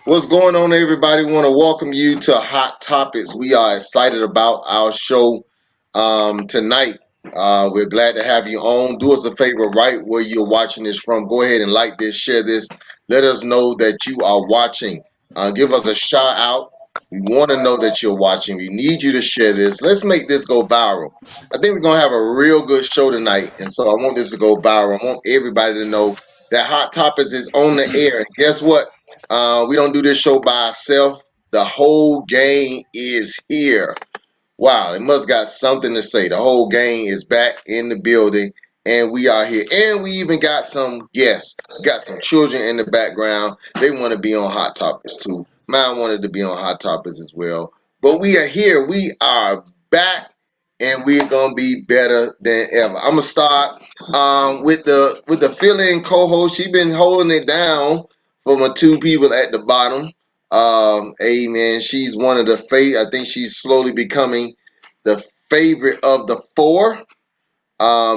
What's going on, everybody? We want to welcome you to Hot Topics. We are excited about our show tonight. We're glad to have you on. Do us a favor, right where you're watching this from. Go ahead and like this, share this. Let us know that you are watching. Give us a shout out. We want to know that you're watching. We need you to share this. Let's make this go viral. I think we're going to have a real good show tonight. And so I want this to go viral. I want everybody to know that Hot Topics is on the air. And guess what? We don't do this show by ourselves. The whole gang is here. Wow, it must got something to say. The whole gang is back in the building, and we are here. And we even got some guests. Got some children in the background. They want to be on Hot Topics too. Mine wanted to be on Hot Topics as well. But we are here. We are back, and we're gonna be better than ever. I'm gonna start with the fill-in co-host. She been holding it down for my two people at the bottom. Amen. She's one of the I think she's slowly becoming the favorite of the four.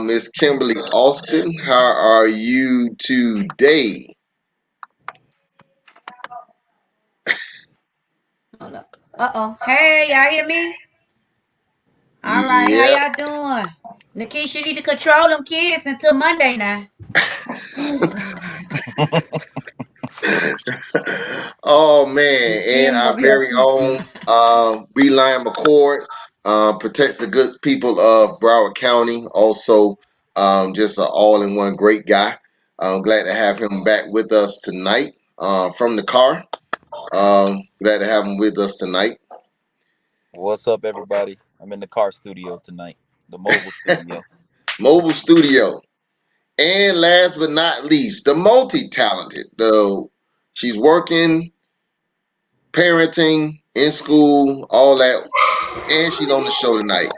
Miss Kimberly Austin, how are you today? Hey, y'all hear me? All right, how Yep. y'all doing? Nikisha, you need to control them kids until Monday now. Oh man, and Kim our over here very teaching. own Beeline McCord protects the good people of Broward County. Also, just an all-in-one great guy. I'm glad to have him back with us tonight from the car. Glad to have him with us tonight. What's up, everybody? I'm in the car studio tonight, the mobile studio. Mobile studio. And last but not least, the multi-talented. Though she's working, parenting, in school, all that, and she's on the show tonight.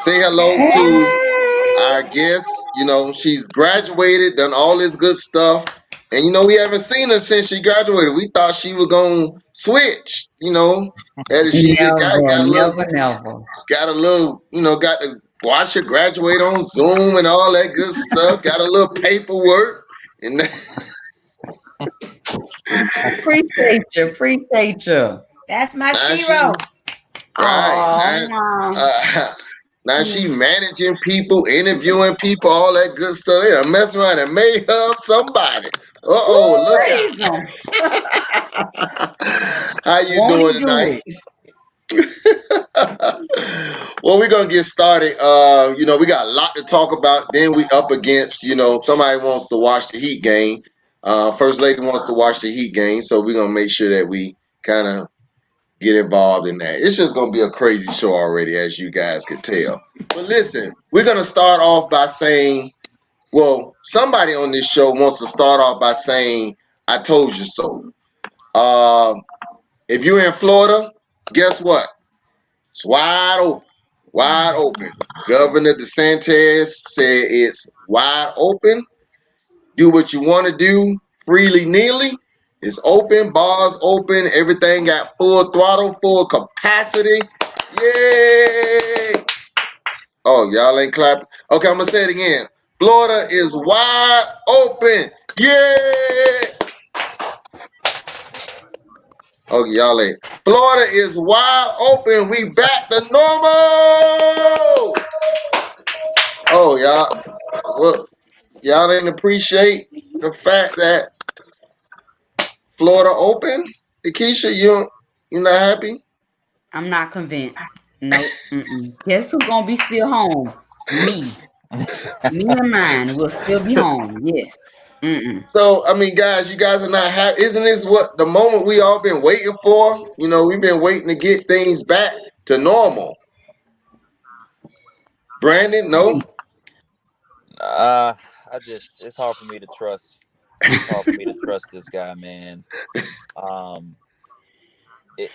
Say hello to our Hey! guest. You know, she's graduated, done all this good stuff. And you know, we haven't seen her since she graduated. We thought she was gonna switch, that she Never, got a little never, never. got to watch her graduate on Zoom and all that good stuff. Got a little paperwork. And Appreciate you, appreciate you. That's my now she shiro. right Oh, now, wow. uh, now she managing people, interviewing people, all that good stuff. They mess around and may hug somebody. Uh-oh, Ooh, look praise him. out. How you Won't doing he do tonight? it? Well, we're gonna get started. We got a lot to talk about. Then we up against, somebody wants to watch the Heat game. First lady wants to watch the Heat game, so we're gonna make sure that we kind of get involved in that. It's just gonna be a crazy show already, as you guys could tell. But listen, we're gonna start off by saying, well, somebody on this show wants to start off by saying, "I told you so." Um, if you're in Florida, guess what? It's wide open. Wide open. Governor DeSantis said it's wide open. Do what you want to do freely, nearly. It's open, bars open, everything got full throttle, full capacity. Yay! Oh, y'all ain't clapping. Okay, I'm gonna say it again. Florida is wide open. Yay! Okay, y'all ain't. Florida is wide open. We back to normal. Oh, well, y'all didn't appreciate the fact that Florida open. Keisha, you not happy? I'm not convinced. Nope. Guess who's gonna be still home? Me. Me and mine will still be home. Yes. Mm-mm. So, I mean, guys, you guys are not happy. Isn't this what the moment we all been waiting for? You know, we've been waiting to get things back to normal. Brandon, no? Uh, it's hard for me to trust. It's hard for me to trust this guy, man. Um, it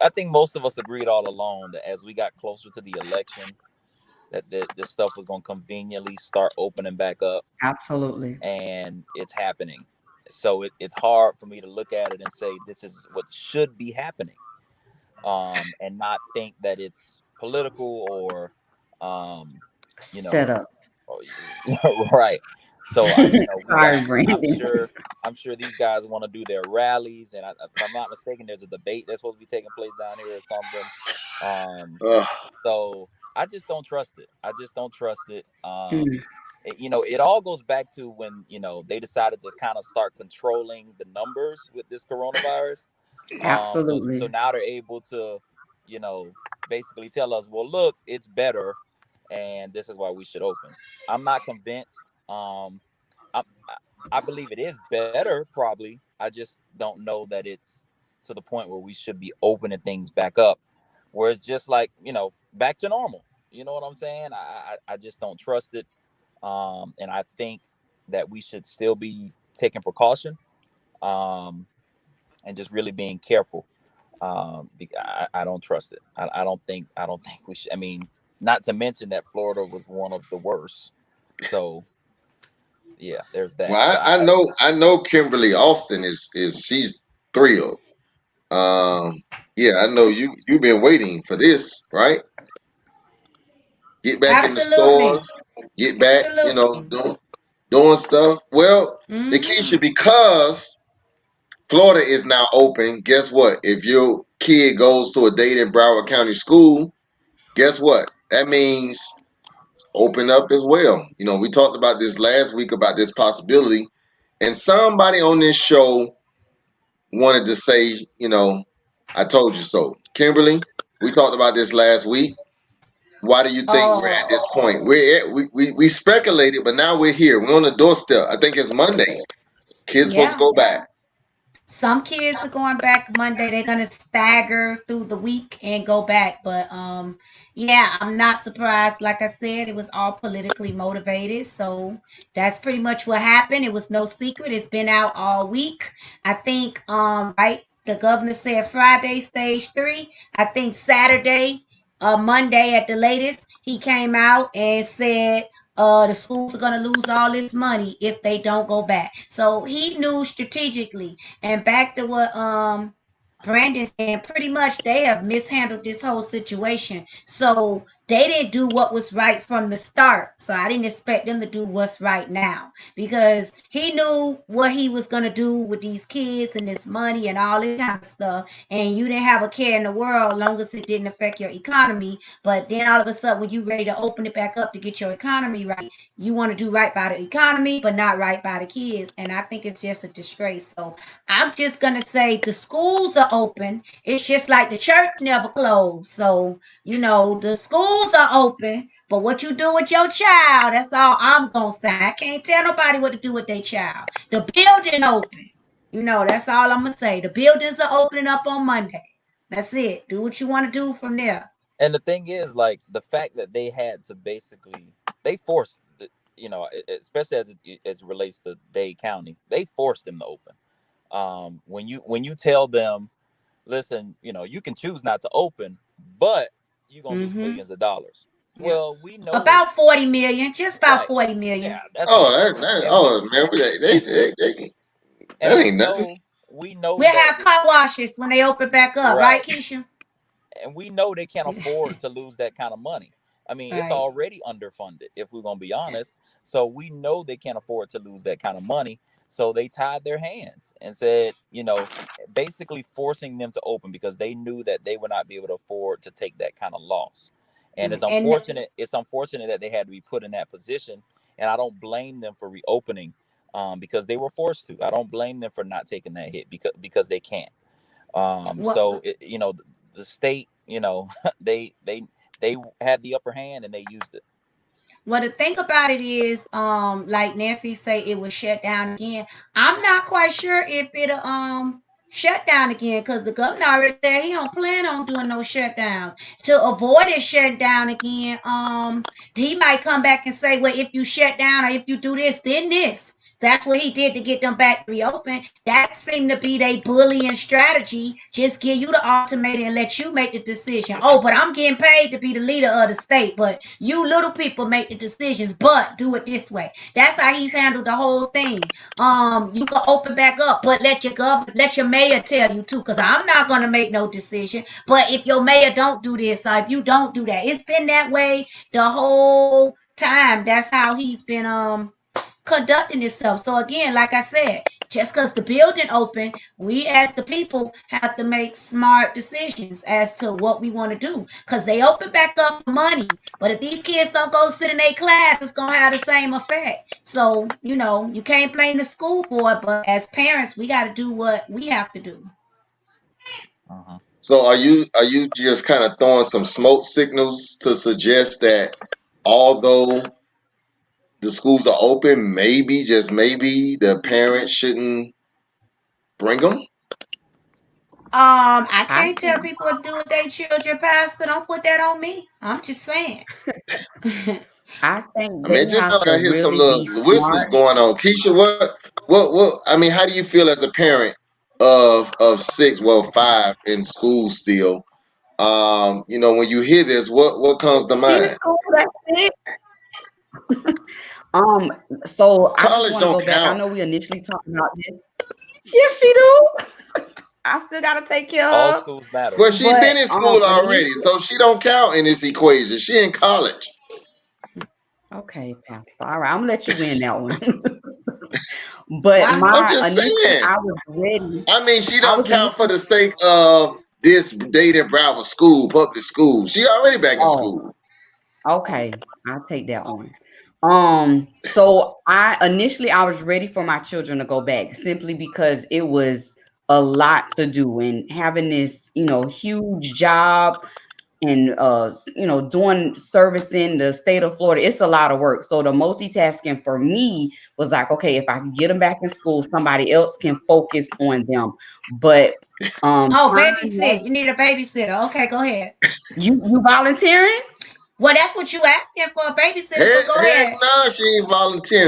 I think most of us agreed all along that as we got closer to the election, that this stuff was going to conveniently start opening back up, Absolutely. and it's happening. So it's hard for me to look at it and say this is what should be happening, and not think that it's political or, um, you know, Set up. right. So we Sorry, got. I'm Brandon. sure. I'm sure these guys want to do their rallies, and if I'm not mistaken, there's a debate that's supposed to be taking place down here or something. Um, Uh, so I just don't trust it. I just don't trust it. Mm, It all goes back to when they decided to kind of start controlling the numbers with this coronavirus. So absolutely. now they're able to, you know, basically tell us, well, look, it's better, and this is why we should open. I'm not convinced. I believe it is better, probably. I just don't know that it's to the point where we should be opening things back up, where it's just like back to normal. You know what I'm saying? I just don't trust it, and I think that we should still be taking precaution, um, and just really being careful. I don't trust it. I don't think we should. I mean, not to mention that Florida was one of the worst. So yeah, there's that. So well, I know Kimberly Austin is she's thrilled. Um, yeah, I know you've been waiting for this, right? Get back in the Absolutely. stores, get back, Absolutely. doing stuff. Well, Mm-hmm. Lakeisha, because Florida is now open, guess what? If your kid goes to a Dade Broward County school, guess what? That means open up as well. We talked about this last week about this possibility, and somebody on this show wanted to say, I told you so. Kimberly, we talked about this last week. Why do you think we're at Oh, this point? We speculated, but now we're here. We're on the doorstep. I think it's Monday. Kids supposed to yeah. go back. Some kids are going back Monday. They're gonna stagger through the week and go back. But yeah, I'm not surprised. Like I said, it was all politically motivated. So that's pretty much what happened. It was no secret. It's been out all week. I think right. The governor said Friday stage 3. I think Saturday, Monday at the latest, he came out and said the schools are going to lose all this money if they don't go back. So he knew strategically. And back to what Brandon saying, pretty much they have mishandled this whole situation. So they didn't do what was right from the start. So I didn't expect them to do what's right now because he knew what he was gonna do with these kids and this money and all this kind of stuff. And you didn't have a care in the world, long as it didn't affect your economy. But then all of a sudden, when you ready to open it back up to get your economy right, you want to do right by the economy, but not right by the kids. And I think it's just a disgrace. So I'm just gonna say the schools are open. It's just like the church never closed. So the schools are open, but what you do with your child, that's all I'm gonna say. I can't tell nobody what to do with their child. The building open. That's all I'm gonna say. The buildings are opening up on Monday. That's it. Do what you want to do from there. and the thing is, like, the fact that they had to basically they forced especially as it relates to Dade County, they forced them to open. When you tell them, listen, you can choose not to open, but you're gonna lose Mm-hmm. millions of dollars. Yeah. Well, we know, About 40 million. Just about right? 40 Yeah, million. that's Oh, nothing. And we oh man, that and we ain't nothing. know we know We'll that have car washes when they open back up, right, right. Keisha? And we know they can't afford to lose that kind of money. I mean, it's Right. already underfunded, if we're gonna be honest. So we know they can't afford to lose that kind of money. So they tied their hands and said, basically forcing them to open because they knew that they would not be able to afford to take that kind of loss. And it's And unfortunate. It's unfortunate that they had to be put in that position. And I don't blame them for reopening, because they were forced to. I don't blame them for not taking that hit because they can't. what So the state, they had the upper hand and they used it. Well, the thing about it is, like Nancy say, it was shut down again. I'm not quite sure if it'll shut down again because the governor already said he don't plan on doing no shutdowns. To avoid it shutting down again, he might come back and say, well, if you shut down or if you do this, then this. That's what he did to get them back reopened. That seemed to be their bullying strategy. Just give you the ultimatum and let you make the decision. Oh, but I'm getting paid to be the leader of the state. But you little people make the decisions, but do it this way. That's how he's handled the whole thing. You can open back up, but let your mayor tell you too, because I'm not gonna make no decision. But if your mayor don't do this, or if you don't do that, it's been that way the whole time. That's how he's been conducting itself. So again, like I said, just because the building open, we as the people have to make smart decisions as to what we want to do. Because they open back up for money. But if these kids don't go sit in their class, it's gonna have the same effect. So, you can't blame the school board, but as parents, we gotta do what we have to do. Uh-huh. So are you just kind of throwing some smoke signals to suggest that although the schools are open, maybe just maybe the parents shouldn't bring them? I I can't tell think people what to do with their children, Pastor. Don't put that on me. I'm just saying. I think I they mean, it just have sounds like to I hear some really be little whispers smart. going on. Keisha, what? I mean, how do you feel as a parent of six, well, five in school still? When you hear this, what comes to In mind? school, that's it. Um, so I just College want to don't go back. I count. know we initially talked about this. Yes, she do. I still gotta take care All of. schools matter. Well, she But been in school already, initially, so she don't count in this equation. She in college. okay, Pastor. All right, I'm gonna let you win that one. But Why I'm my just initially, saying. I was ready. I mean, she I don't was count for initially. the sake of this Dayton Broward school, public school. She already back in Oh, school. okay, I'll take that one. So I was ready for my children to go back simply because it was a lot to do and having this, huge job and doing service in the state of Florida. It's a lot of work. So the multitasking for me was like, okay, if I can get them back in school, somebody else can focus on them. But Oh, trying babysit. You need a babysitter. Okay, go ahead. you volunteering? Well, that's what you asking for, a babysitter. So go Heck ahead. no, she ain't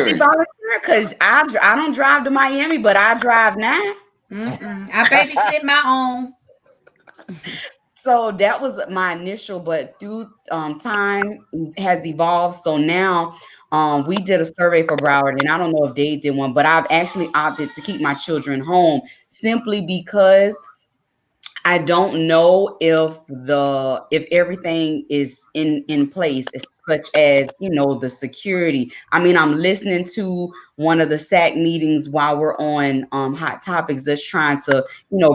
She volunteering. volunteering because I don't drive to Miami, but I drive now. I babysit my own. So that was my initial, but through time has evolved. So now we did a survey for Broward, and I don't know if they did one, but I've actually opted to keep my children home simply because I don't know if everything is in place, such as the security. I mean, I'm listening to one of the SAC meetings while we're on Hot Topics, just trying to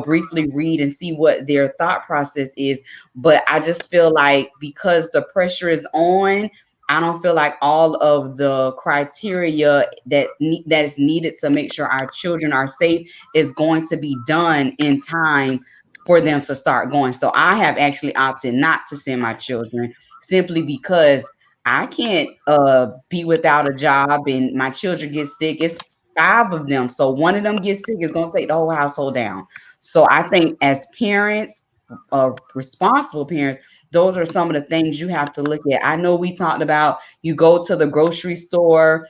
briefly read and see what their thought process is. But I just feel like because the pressure is on, I don't feel like all of the criteria that is needed to make sure our children are safe is going to be done in time for them to start going. So I have actually opted not to send my children simply because I can't be without a job and my children get sick. It's five of them. So one of them gets sick, it's gonna take the whole household down. So I think as parents, responsible parents, those are some of the things you have to look at. I know we talked about you go to the grocery store,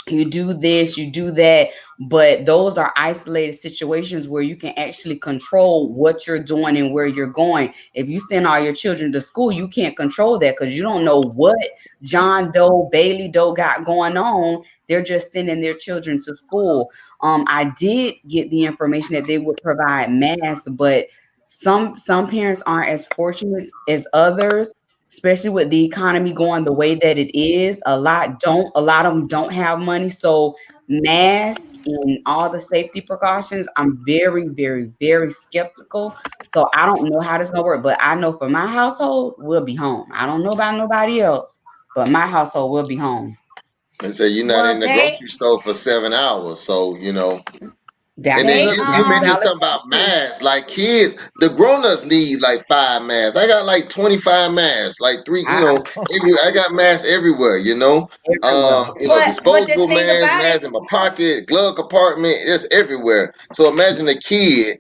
you do this, you do that, but those are isolated situations where you can actually control what you're doing and where you're going. If you send all your children to school, you can't control that because you don't know what John Doe, Bailey Doe got going on. They're just sending their children to school. I did get the information that they would provide masks, but some parents aren't as fortunate as others, especially with the economy going the way that it is. A lot of them don't have money. So mask and all the safety precautions, I'm very, very, very skeptical. So I don't know how this gonna work. But I know for my household, we'll be home. I don't know about nobody else, but my household will be home. And say you're not Well, in the they grocery store for 7 hours, so. And That's then They you that's a mentioned valid something point about too. masks. Like kids, the grown-ups need like 5 masks. I got like 25 masks, like three, I I got masks everywhere, everywhere. but the disposable thing masks, about it, masks in my pocket, glove compartment, it's everywhere. So imagine a kid,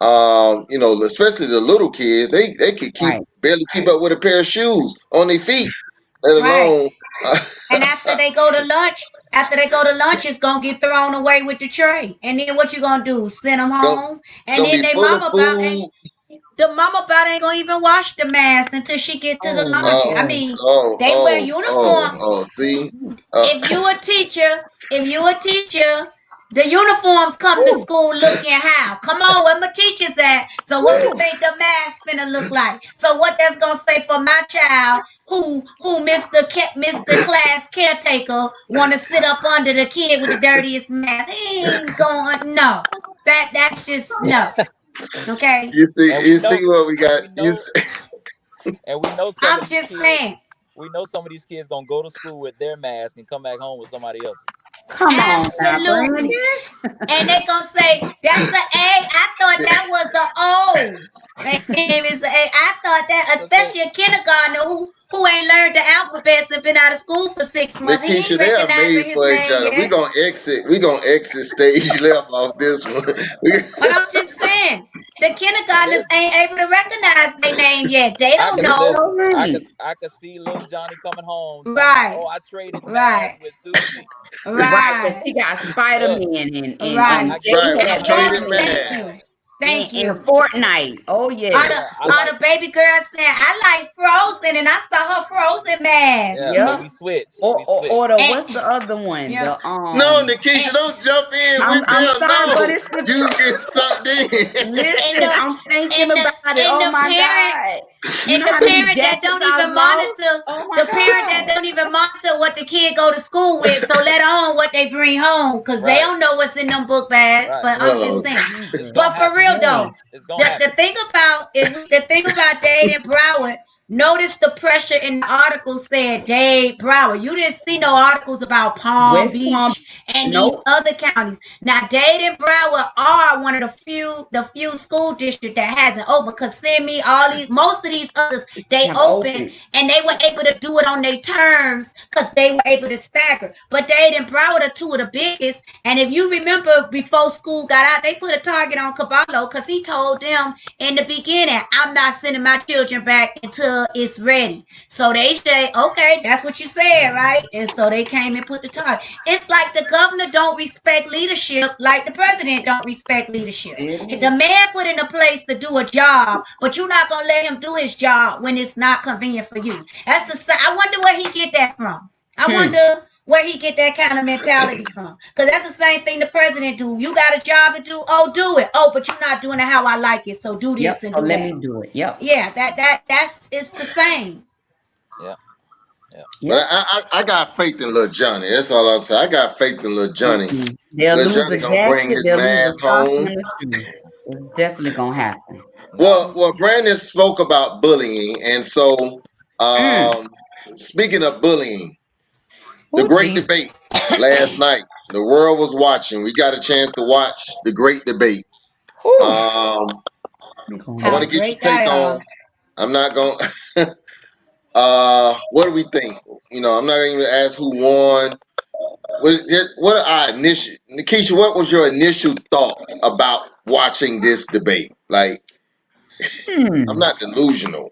especially the little kids, they could Right. barely keep up with a pair of shoes on their feet, let right? alone And after they go to lunch, it's gonna get thrown away with the tray. And then what you gonna do? Send them gonna, home? And gonna then be they full of mama about ain't food. the mama about ain't gonna even wash the mask until she get to the Oh my lunch. I Oh, gosh. mean, oh, they wear oh, oh, uniform. oh, see? Uh, If you a teacher, the uniforms come to Ooh, school looking how? Come on, where my teachers at? So what you ooh. think the mask finna look like? So what that's gonna say for my child who Mr. Class caretaker wanna sit up under the kid with the dirtiest mask? He ain't going no. That's just no. Okay? and you see what we got? we know some of I'm these just kids. saying. We know some of these kids gonna go to school with their mask and come back home with somebody else's. Come on now, Brandon. Absolutely. And they gonna say that's an A. I thought that was an O. Name is A. I thought that, Cause they, especially a kindergartner who ain't learned the alphabets and been out of school for 6 months. He ain't Nikisha, they are recognizing made his for each name other. yet. We gonna exit stage left off this one. We, But I'm just saying, the kindergartners listen, ain't able to recognize their name yet. They I don't could You're know. so listen. right. I could see little Johnny coming home talking about, Right, oh, I traded mass right, with Susie. Right, because right, he got Look, Spider-Man right. I and Jay right, we had traded Batman Thank man. you. Thank and you. Fortnite. Oh Or yes. the, yeah, I or like the baby girl saying, I like Frozen and I saw her Frozen yeah. mask. So Yep. we switched. Or, We or switched. or the And what's the other one? yeah, The No, Nikisha, and don't jump in with I'm them. sorry, but No, it's the you was truth. getting sucked in. and Listen, the I'm thinking and the about it. and Oh the my parent God. You and know the how many parent that jackets don't I've even lost? monitor Oh my the parent that God. don't even monitor what the kid go to school with, so let on what they bring home, cause they Right. don't know what's in them book bags. Right. But I'm just Oh, saying. It's Jesus. But gonna for happen. real Yes. though, It's gonna the happen. thing about the thing about Dade and Broward. Notice the pressure in the article said Dade Broward. You didn't see no articles about Palm West Palm. Beach and these Nope. other counties. Now Dade and Broward are one of the few school district that hasn't opened. Cause send me all these most of these others they Have opened opened. and they were able to do it on their terms because they were able to stagger. But Dade and Broward are two of the biggest. And if you remember before school got out, they put a target on Caballo because he told them in the beginning, I'm not sending my children back until it's ready. So they say, okay, that's what you said, right? And so they came and put the target. It's like the governor don't respect leadership like the president don't respect leadership. It The is. man put in a place to do a job, but you're not gonna let him do his job when it's not convenient for you. I wonder where he get that from. I Hmm. wonder where he get that kind of mentality from. Because that's the same thing the president do. You got a job to do, oh, do it. Oh, but you're not doing it how I like it, so do Yep. this and So do let that. me do it. Yep. Yeah, that's it's the same. Yeah. Yeah. but Yep. I got faith in little Johnny. That's all I'm saying. I got faith in little Johnny. Mm-mm. They'll Little lose Johnny a gonna bring jacket. his They'll lose a mask stocking home. and a shoe. It's definitely gonna happen. No. Well, Brandon spoke about bullying, and so Mm. um, speaking of bullying, the Oh, great Jesus. debate last night. The world was watching. We got a chance to watch the great debate. Whew. Um, I'm I going How want to on. get your great they take on. are. I'm not going. What do we think? I'm not going to even ask who won. What are our initial? Nikisha, what was your initial thoughts about watching this debate? Like, I'm Hmm. not delusional.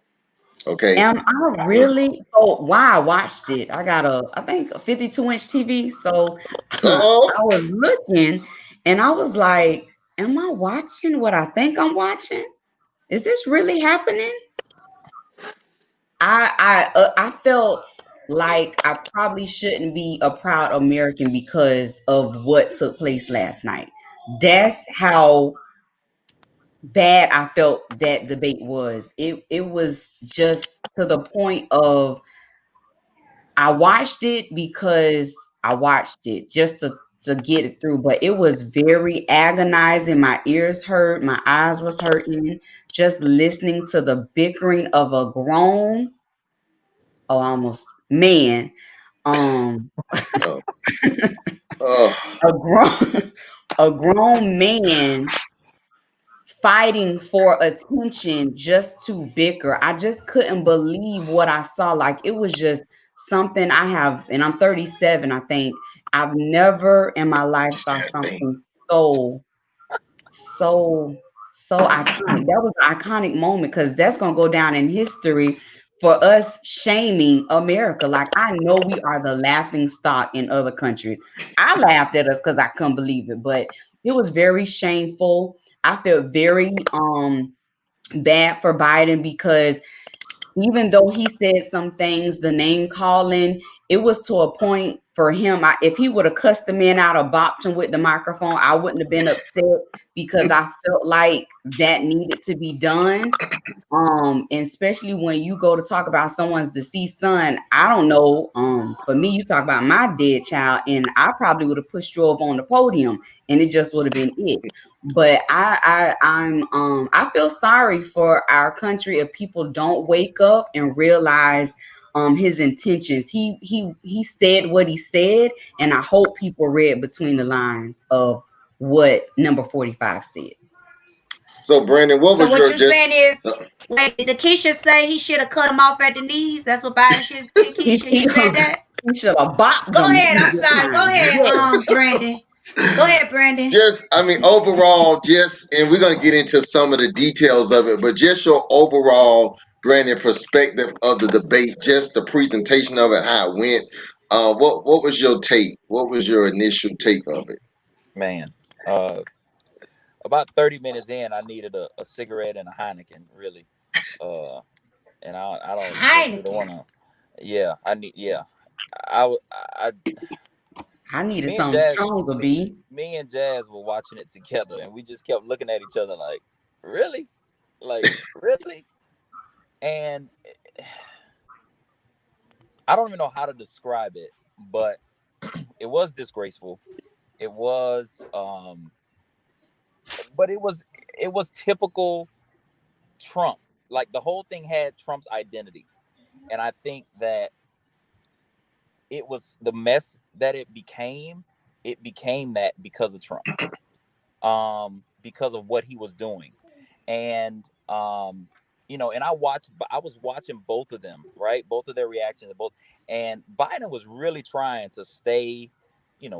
Okay. Am I really? Oh, why I watched it? I got I think a 52-inch TV. So I Oh. was looking and I was like, am I watching what I think I'm watching? Is this really happening? I felt like I probably shouldn't be a proud American because of what took place last night. That's how bad I felt that debate was. It was just to the point of I watched it because I watched it just to get it through, but it was very agonizing. My ears hurt, my eyes was hurting just listening to the bickering of a grown, oh, almost man, um Oh. Oh. a grown a grown man fighting for attention just to bicker. I just couldn't believe what I saw. Like it was just something I have, and I'm 37, I think. I've never in my life saw Same thing. something so so iconic. That was an iconic moment because that's gonna go down in history for us shaming America. Like I know we are the laughing stock in other countries. I laughed at us because I couldn't believe it, but it was very shameful. I felt very bad for Biden because even though he said some things, the name calling, it was to a point for him. If he would have cussed the man out or bopped him with the microphone, I wouldn't have been upset because I felt like that needed to be done. And especially when you go to talk about someone's deceased son, I don't know. For me, you talk about my dead child, and I probably would have pushed you up on the podium, and it just would have been it. But I feel sorry for our country if people don't wake up and realize his intentions. He said what he said, and I hope people read between the lines of what number 45 said. So, Brandon, what So was what your you're saying just? is, wait, did Keisha say he should have cut him off at the knees? That's what Biden should did, He, Keisha? You he, said that? he should have bopped Go them ahead. I'm this sorry. Go time. ahead, Yes. Brandon. Go ahead, Brandon. Just, I mean, overall, just, and we're gonna get into some of the details of it, but just your overall, Brandon, perspective of the debate, just the presentation of it, how it went. What was your take? What was your initial take of it? Man, uh, about 30 minutes in, I needed a cigarette and a Heineken, really. Uh, and I don't really Heineken. want to. Yeah, I need. Yeah, I I needed me and something Jazz, stronger, B. me and Jazz were watching it together, and we just kept looking at each other like, really, like really, and I don't even know how to describe it, but it was disgraceful. It was, but it was typical Trump. Like the whole thing had Trump's identity, and I think that it was the mess that it became. It became that because of Trump, because of what he was doing, and and I was watching both of them, right, both of their reactions, both, and Biden was really trying to stay,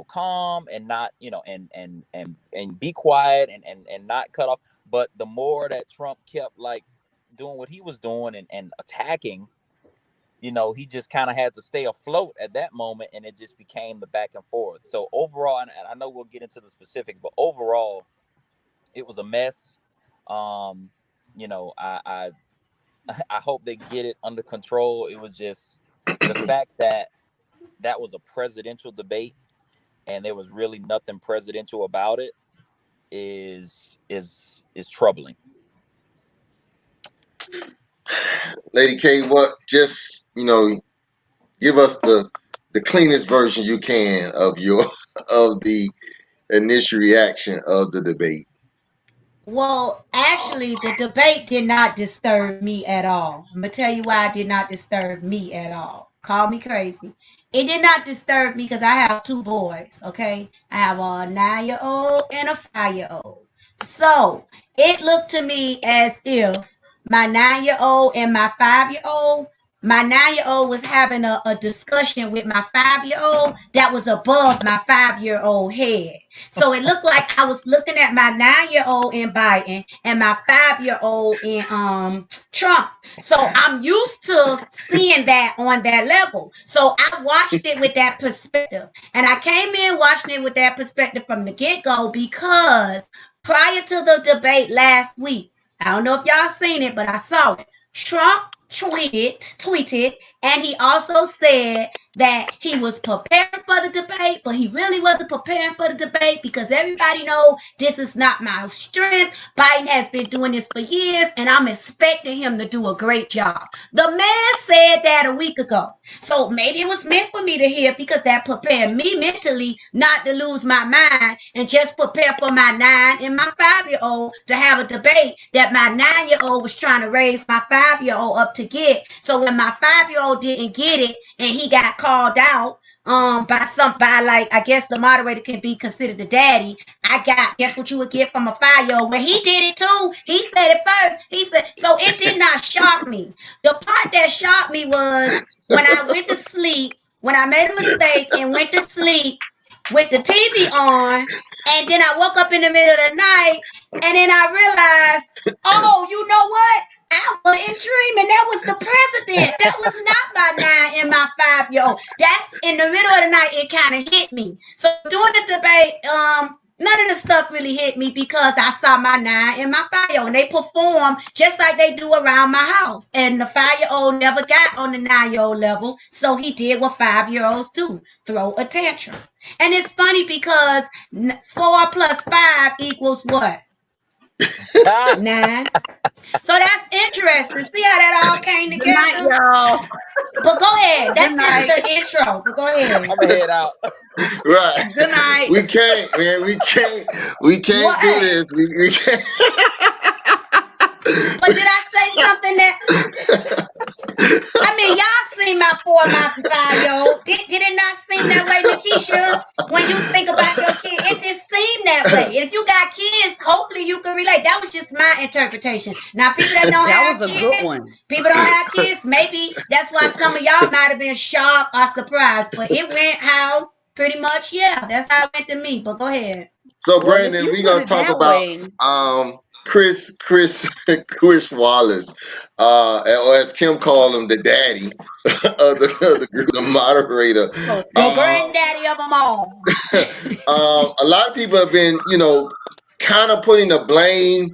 calm and not, and be quiet and not cut off. But the more that Trump kept like doing what he was doing and attacking, he just kind of had to stay afloat at that moment, and it just became the back and forth. So overall, and I know we'll get into the specifics, but overall, it was a mess. Um, I I hope they get it under control. It was just the fact that that was a presidential debate and there was really nothing presidential about it is troubling. Lady K, what? Just give us the cleanest version you can of your of the initial reaction of the debate. Well, actually, the debate did not disturb me at all. I'm gonna tell you why it did not disturb me at all. Call me crazy. It did not disturb me because I have two boys. Okay, I have a 9-year-old and a 5-year-old. So it looked to me as if my 9-year-old and my 9-year-old was having a discussion with my 5-year-old that was above my 5-year-old head. So it looked like I was looking at my 9-year-old in Biden and my 5-year-old in Trump. So I'm used to seeing that on that level. So I watched it with that perspective. And I came in watching it with that perspective from the get-go because prior to the debate last week, I don't know if y'all seen it, but I saw it. Trump tweeted, and he also said that he was preparing for the debate, but he really wasn't preparing for the debate because everybody know this is not my strength. Biden has been doing this for years, and I'm expecting him to do a great job. The man said that a week ago. So maybe it was meant for me to hear because that prepared me mentally not to lose my mind and just prepare for my 9 and my 5-year-old to have a debate that my 9-year-old was trying to raise my 5-year-old up to get. So when my 5-year-old didn't get it and he got called out, by like I guess the moderator can be considered the daddy. I got guess what you would get from a 5-year-old when he did it too. He said it first. He said so it did not shock me. The part that shocked me was when I went to sleep, when I made a mistake and went to sleep with the TV on, and then I woke up in the middle of the night, and then I realized, oh, you know what? I wasn't dreaming. That was the president. That was not my 9 and my 5-year-old. That's in the middle of the night. It kind of hit me. So during the debate, none of the stuff really hit me because I saw my 9 and my 5-year-old, and they perform just like they do around my house. And the 5-year-old never got on the 9-year-old level, so he did what 5-year-olds do: throw a tantrum. And it's funny because 4 plus 5 equals what? 9. So that's interesting. See how that all came Good night, together? y'all. But go ahead. Good That's just night. the intro. But go ahead. I'm gonna head out. Right. Good night. We can't, man. We can't do What? this. We can't. But did I say something that I mean y'all seen my 4 and my 5-year-old? Did it not seem that way, Nikisha? When you think about your kid, it just seemed that way. And if you got kids, hopefully you can relate. That was just my interpretation. Now people that don't That have was a good kids, one. people don't have kids, maybe that's why some of y'all might have been shocked or surprised. But it went how pretty much, yeah, that's how it went to me. But go ahead. So Well, if Brandon, you we're put gonna it talk that about way, Chris Chris Wallace, or as Kim called him, the daddy of the group, the moderator. so The see, granddaddy of them all. A lot of people have been, kind of putting the blame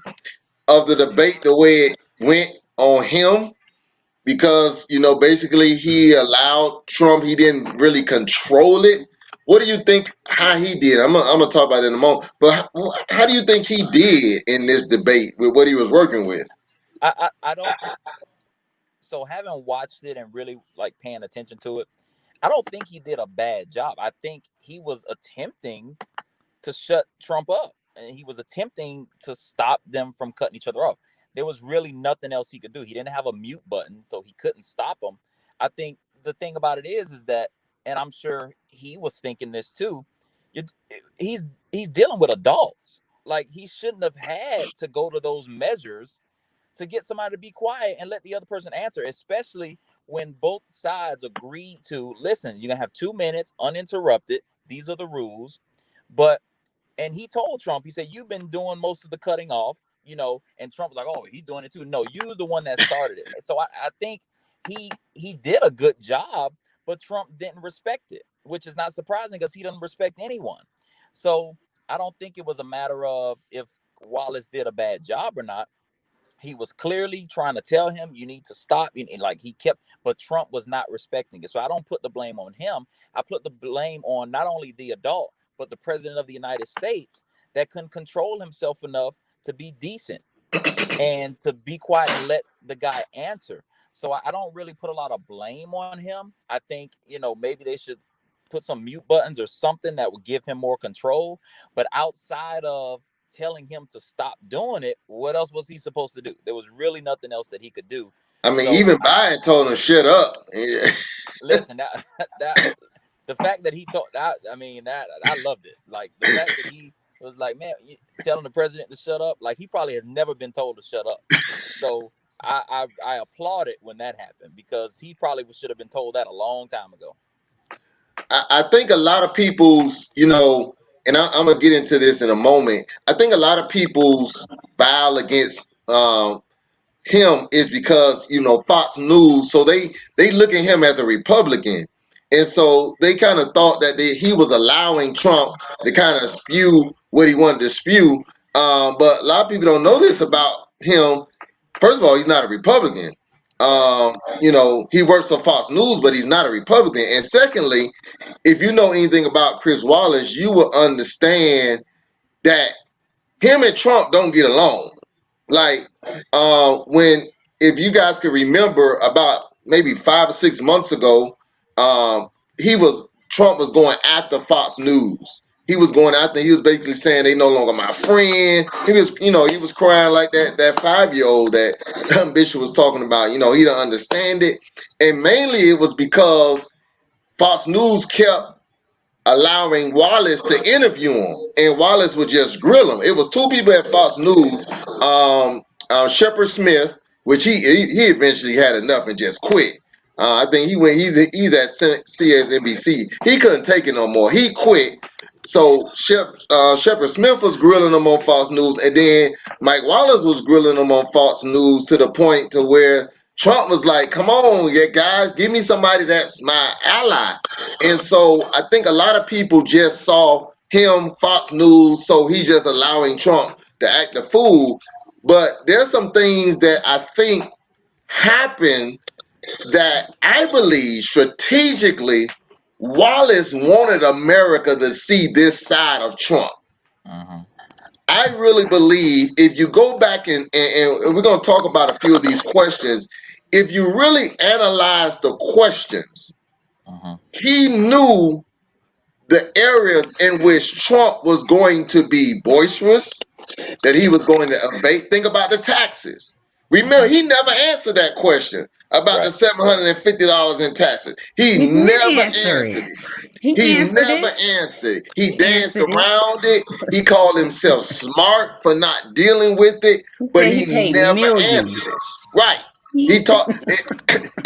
of the debate the way it went on him because basically he allowed Trump. He didn't really control it. What do you think how he did? I'm gonna talk about it in a moment. But how do you think he did in this debate with what he was working with? I don't. So having watched it and really like paying attention to it, I don't think he did a bad job. I think he was attempting to shut Trump up, and he was attempting to stop them from cutting each other off. There was really nothing else he could do. He didn't have a mute button, so he couldn't stop them. I think the thing about it is that, and I'm sure he was thinking this too. you- he's dealing with adults. Like he shouldn't have had to go to those measures to get somebody to be quiet and let the other person answer, especially when both sides agreed to listen. You're gonna have 2 minutes uninterrupted. These are the rules. But and he told Trump, he said, "You've been doing most of the cutting off, And Trump was like, "Oh, he's doing it too." No, you're the one that started it. So I think he did a good job, but Trump didn't respect it, which is not surprising because he doesn't respect anyone. So I don't think it was a matter of if Wallace did a bad job or not. He was clearly trying to tell him you need to stop, and like he kept, but Trump was not respecting it. So I don't put the blame on him. I put the blame on not only the adult but the president of the United States that couldn't control himself enough to be decent and to be quiet and let the guy answer. So I don't really put a lot of blame on him. I think maybe they should put some mute buttons or something that would give him more control. But outside of telling him to stop doing it, what else was he supposed to do? There was really nothing else that he could do. I mean, So even Biden told him shut up. listen, that the fact that he told that, I mean, that I loved it. Like the fact that he was like, man, telling the president to shut up, like he probably has never been told to shut up. So I applaud it when that happened because he probably should have been told that a long time ago. I think a lot of people's, and I'm gonna get into this in a moment. I think a lot of people's file against him is because Fox News, so they look at him as a Republican, and so they kind of thought that he was allowing Trump to kind of spew what he wanted to spew. But a lot of people don't know this about him. First of all, he's not a Republican. Right. He works for Fox News, but he's not a Republican. And secondly, if you know anything about Chris Wallace, you will understand that him and Trump don't get along. Like when if you guys can remember about maybe 5 or 6 months ago, Trump was going after Fox News. He was going after. He was basically saying they no longer my friend. He was crying like that 5-year-old that Bishop was talking about. He don't understand it, and mainly it was because Fox News kept allowing Wallace to interview him, and Wallace would just grill him. It was two people at Fox News, Shepard Smith, which he eventually had enough and just quit. I think he went. He's at CSNBC. He couldn't take it no more. He quit. So Shepard Smith was grilling him on Fox News, and then Mike Wallace was grilling him on Fox News to the point to where Trump was like, "Come on, yeah, guys, give me somebody that's my ally." And so I think a lot of people just saw him, Fox News, so he's just allowing Trump to act a fool. But there's some things that I think happened that I believe strategically Wallace wanted America to see this side of Trump. Mhm. I really believe if you go back and we're going to talk about a few of these questions, if you really analyze the questions, Mhm. he knew the areas in which Trump was going to be boisterous, that he was going to evade. Think about the taxes. Remember, Mhm. he never answered that question about the Right. $750 in taxes. He He did never answer answered it. it. He He answered never it. answered it. He He danced answered it. around it. He called himself smart for not dealing with it, He but said he he paid never millions. answered it. Right. He He said, talked,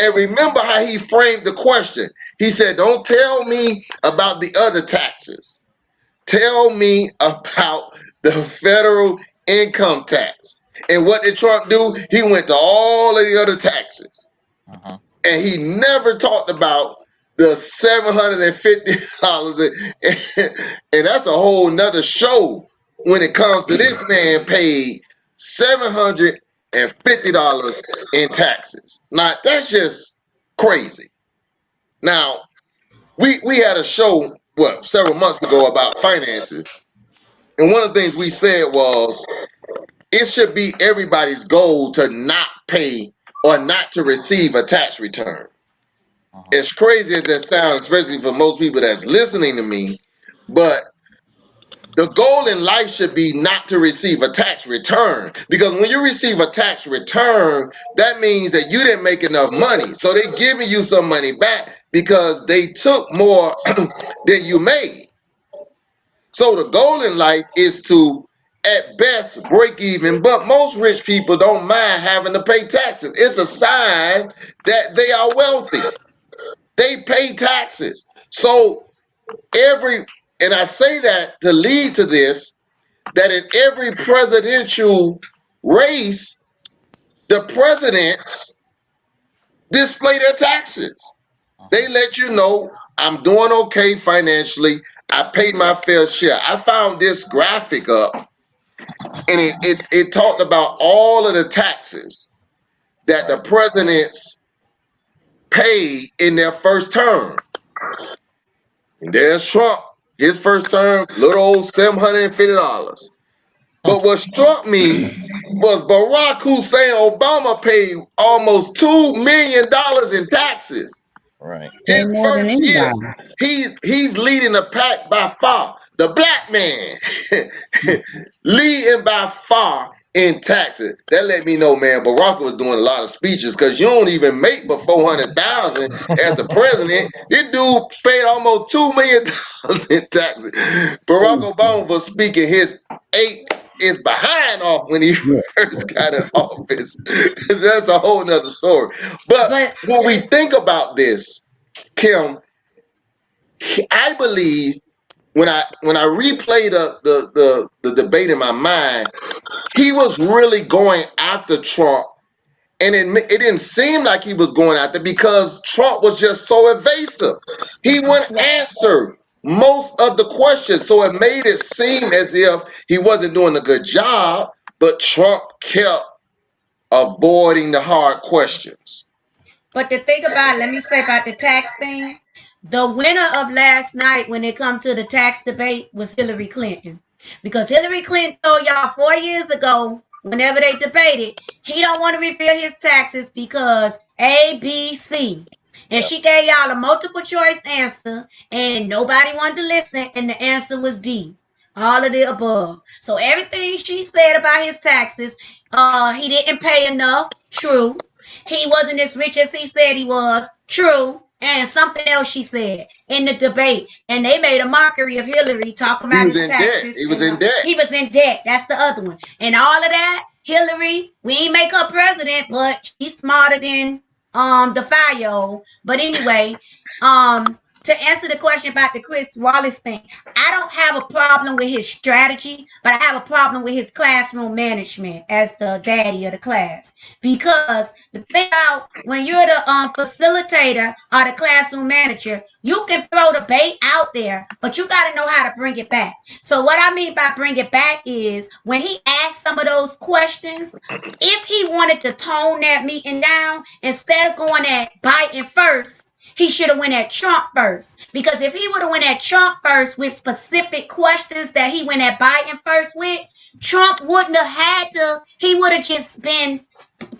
and remember how he framed the question. He said, "Don't tell me about the other taxes. Tell me about the federal income tax." And what did Trump do? He went to all of the other taxes. Mhm. And he never talked about the $750. And that's a whole nother show when it comes to this man paid $750 in taxes. Now, that's just crazy. Now, we had a show, several months ago about finances. And one of the things we said was it should be everybody's goal to not pay or not to receive a tax return. Mhm. As crazy as that sounds, especially for most people that's listening to me, but the goal in life should be not to receive a tax return. Because when you receive a tax return, that means that you didn't make enough money. So they're giving you some money back because they took more than you made. So the goal in life is to, at best, break even. But most rich people don't mind having to pay taxes. It's a sign that they are wealthy. They pay taxes. So and I say that to lead to this, that in every presidential race, the presidents display their taxes. They Mhm. let you know, I'm doing okay financially. I pay my fair share. I found this graphic up, and it talked about all of the taxes that the Right. presidents paid in their first term. And there's Trump, his first term, little old $750. But what struck me was Barack Hussein Obama paid almost $2 million in taxes. Right. pay His more than first year, anybody. he's leading the pack by far. The black man leading by far in taxes. That let me know, man, Barack was doing a lot of speeches because you don't even make but 400,000 as the president. This dude paid almost $2 million in taxes. Barack Obama was speaking his is behind off when he Yeah. first got in office. That's a whole nother story. But But when we think about this, Kim, I believe when I replay the debate in my mind, he was really going after Trump, and it didn't seem like he was going after because Trump was just so evasive. He wouldn't answer most of the questions, so it made it seem as if he wasn't doing a good job. But Trump kept avoiding the hard questions. But the thing about, let me say about the tax thing, the winner of last night when it come to the tax debate was Hillary Clinton. Because Hillary Clinton told y'all 4 years ago, whenever they debated, he don't want to reveal his taxes because A, B, C. And Yep. she gave y'all a multiple choice answer, and nobody wanted to listen, and the answer was D. All of the above. So everything she said about his taxes, he didn't pay enough. True. He wasn't as rich as he said he was. True. And something else she said in the debate, and they made a mockery of Hillary talking He about was his in debt. taxes, He was and in debt. he was in debt. That's the other one, and all of that. Hillary, we ain't make her president, but she's smarter than the 5-year-old. But anyway, to answer the question about the Chris Wallace thing, I don't have a problem with his strategy, but I have a problem with his classroom management as the daddy of the class. Because the thing about when you're the facilitator or the classroom manager, you can throw the bait out there, but you got to know how to bring it back. So what I mean by bring it back is when he asked some of those questions, if he wanted to tone that meeting down, instead of going at Biden first, he should have went at Trump first. Because if he would have went at Trump first with specific questions that he went at Biden first with, Trump wouldn't have had to, he would have just been,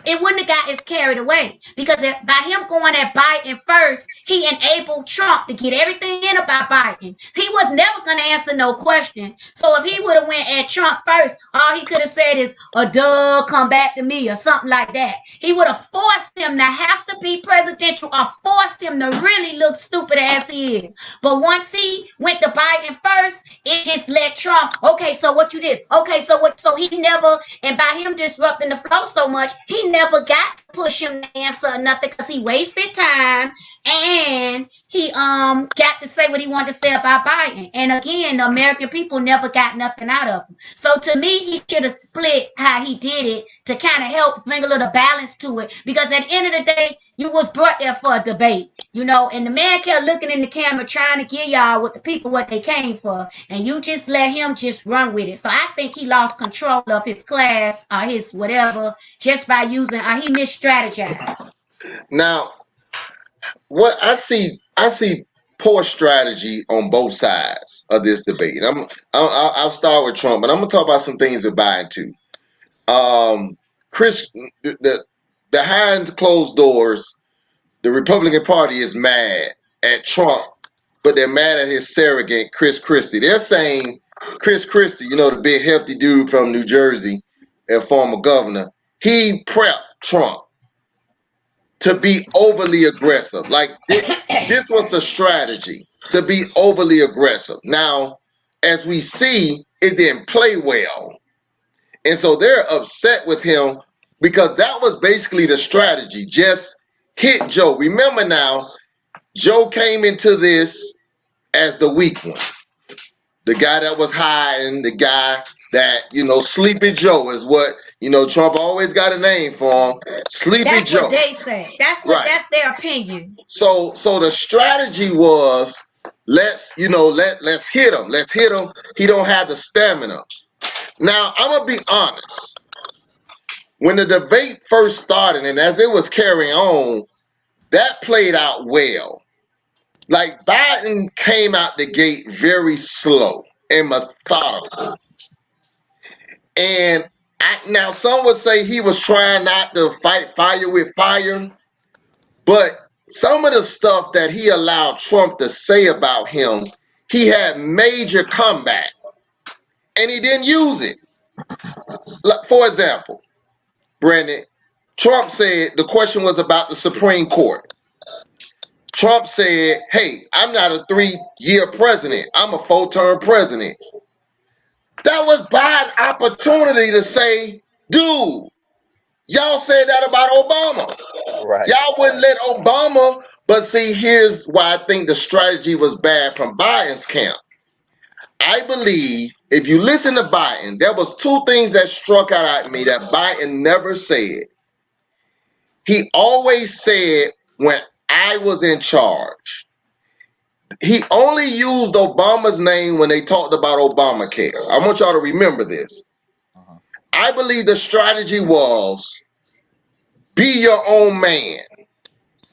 it wouldn't have got as carried away, because by him going at Biden first, he enabled Trump to get everything in about Biden. He was never going to answer no question. So if he would have went at Trump first, all he could have said is, "A duh, come back to me," or something like that. He would have forced him to have to be presidential, or forced him to really look stupid as he is. But once he went to Biden first, it just let Trump, okay, so what you did? Okay, so what? So he never, and by him disrupting the flow so much, he never got to push him to answer or nothing, because he wasted time, and he got to say what he wanted to say about Biden. And again, the American people never got nothing out of him. So to me, he should have split how he did it to kind of help bring a little balance to it. Because at the end of the day, you was brought there for a debate, and the man kept looking in the camera trying to give y'all what the people what they came for, and you just let him just run with it. So I think he lost control of his class or his whatever just by using, he misstrategized. Now, what I see poor strategy on both sides of this debate. I'll start with Trump, but I'm gonna talk about some things with Biden too. Chris, the behind closed doors, the Republican Party is mad at Trump, but they're mad at his surrogate, Chris Christie. They're saying Chris Christie, the big hefty dude from New Jersey, a former governor, he prepped Trump to be overly aggressive. Like this was a strategy to be overly aggressive. Now, as we see, it didn't play well. And so they're upset with him because that was basically the strategy. Just hit Joe. Remember now, Joe came into this as the weak one. The guy that was hiding, the guy that, Sleepy Joe is what, Trump always got a name for him. Sleepy That's Joe. what they say. Right. That's their opinion. So the strategy was let's hit him. Let's hit him. He don't have the stamina. Now, I'm gonna be honest. When the debate first started and as it was carrying on, that played out well. Like Biden came out the gate very slow and methodical. And now some would say he was trying not to fight fire with fire, but some of the stuff that he allowed Trump to say about him, he had major comeback and he didn't use it. Like, for example, Brandon, Trump said the question was about the Supreme Court. Trump said, "Hey, I'm not a 3-year president. I'm a 4-term president." That was Biden's opportunity to say, "Dude, y'all said that about Obama. Right. Y'all wouldn't let Obama." But see, here's why I think the strategy was bad from Biden's camp. I believe if you listen to Biden, there was 2 things that struck out at me that Biden never said. He always said, "When I was in charge." He only used Obama's name when they talked about Obamacare. I want y'all to remember this. Uh-huh. I believe the strategy was be your own man.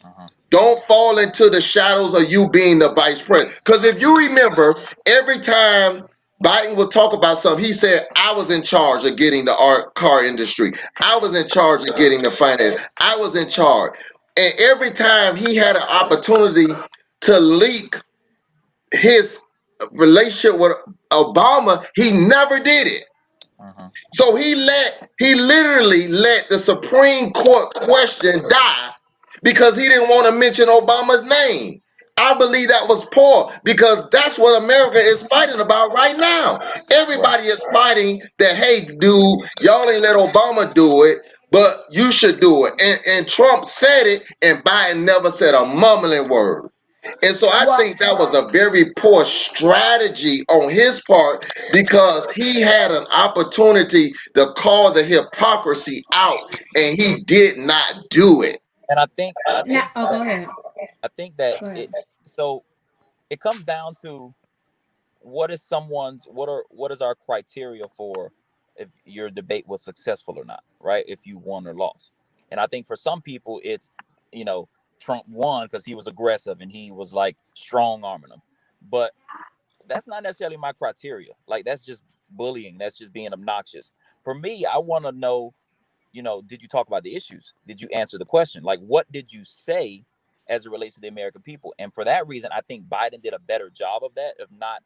Uh-huh. Don't fall into the shadows of you being the vice president. Because if you remember, every time Biden would talk about something, he said, "I was in charge of getting the car industry. I was in charge of getting the finance. I was in charge." And every time he had an opportunity to leak his relationship with Obama, he never did it. Uh-huh. So he literally let the Supreme Court question die because he didn't want to mention Obama's name. I believe that was poor because that's what America is fighting about right now. Right. Everybody is fighting that, hey, dude, y'all ain't let Obama do it, but you should do it. And Trump said it, and Biden never said a mumbling word. And so I Well, think that was a very poor strategy on his part because he had an opportunity to call the hypocrisy out, and he did not do it. And I now, think oh, that go ahead. I think that Go ahead. it so it comes down to what is our criteria for if your debate was successful or not, right? If you won or lost. And I think for some people it's, you know, Trump won because he was aggressive and he was like strong arming them. But that's not necessarily my criteria. Like that's just bullying. That's just being obnoxious. For me, I want to know, did you talk about the issues? Did you answer the question? Like, what did you say as it relates to the American people? And for that reason, I think Biden did a better job of that, of not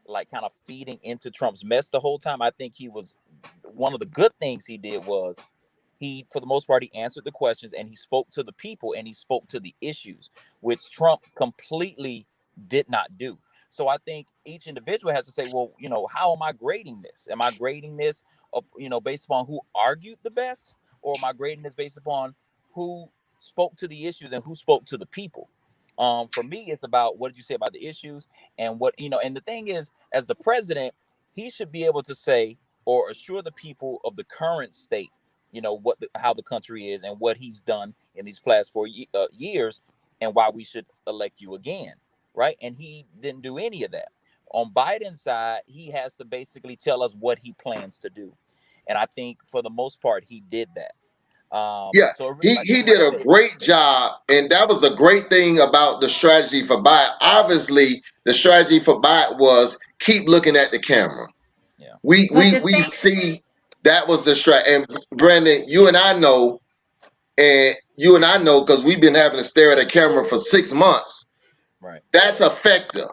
like kind of feeding into Trump's mess the whole time. I think he was one of the good things he did was he, for the most part, he answered the questions and he spoke to the people and he spoke to the issues, which Trump completely did not do. So I think each individual has to say, well, how am I grading this? Am I grading this, based upon who argued the best, or am I grading this based upon who spoke to the issues and who spoke to the people? For me, it's about what did you say about the issues and what. And the thing is, as the president, he should be able to say or assure the people of the current state, how the country is and what he's done in these past 4 years and why we should elect you again, right? And he didn't do any of that. On Biden's side, he has to basically tell us what he plans to do, and I think for the most part he did that. Yeah, So he like did I a said, great job, and that was a great thing about the strategy for Biden. Obviously, the strategy for Biden was keep looking at the camera. yeah, We But we the we thing, see that was the strat. And Brandon, you and I know because we've been having to stare at a camera for 6 months. right, That's effective.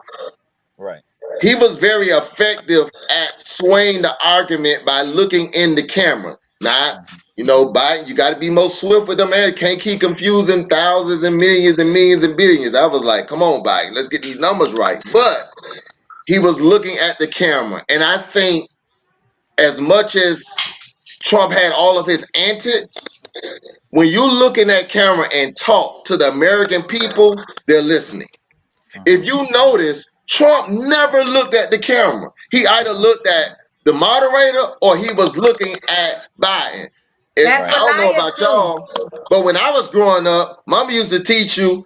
right, He was very effective at swaying the argument by looking in the camera. Not, mhm, Biden, you got to be more swift with them, man. Can't keep confusing thousands and millions and billions. I was like, come on, Biden, let's get these numbers right. But he was looking at the camera. And I think as much as Trump had all of his antics, when you look in that camera and talk to the American people, they're listening. mhm, If you notice, Trump never looked at the camera. He either no, looked at the moderator or he was looking at Biden. If that's I right, what don't know liars about do. y'all, but when I was growing up, Mama used to teach you,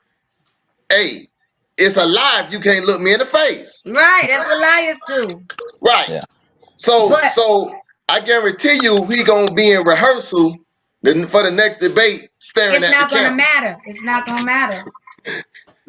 hey, it's a lie if you can't look me in the face. Right, that's what liars do. Right. yeah, So But so I guarantee you he gonna be in rehearsal for the next debate staring it's at the not gonna camera. matter. It's not gonna matter.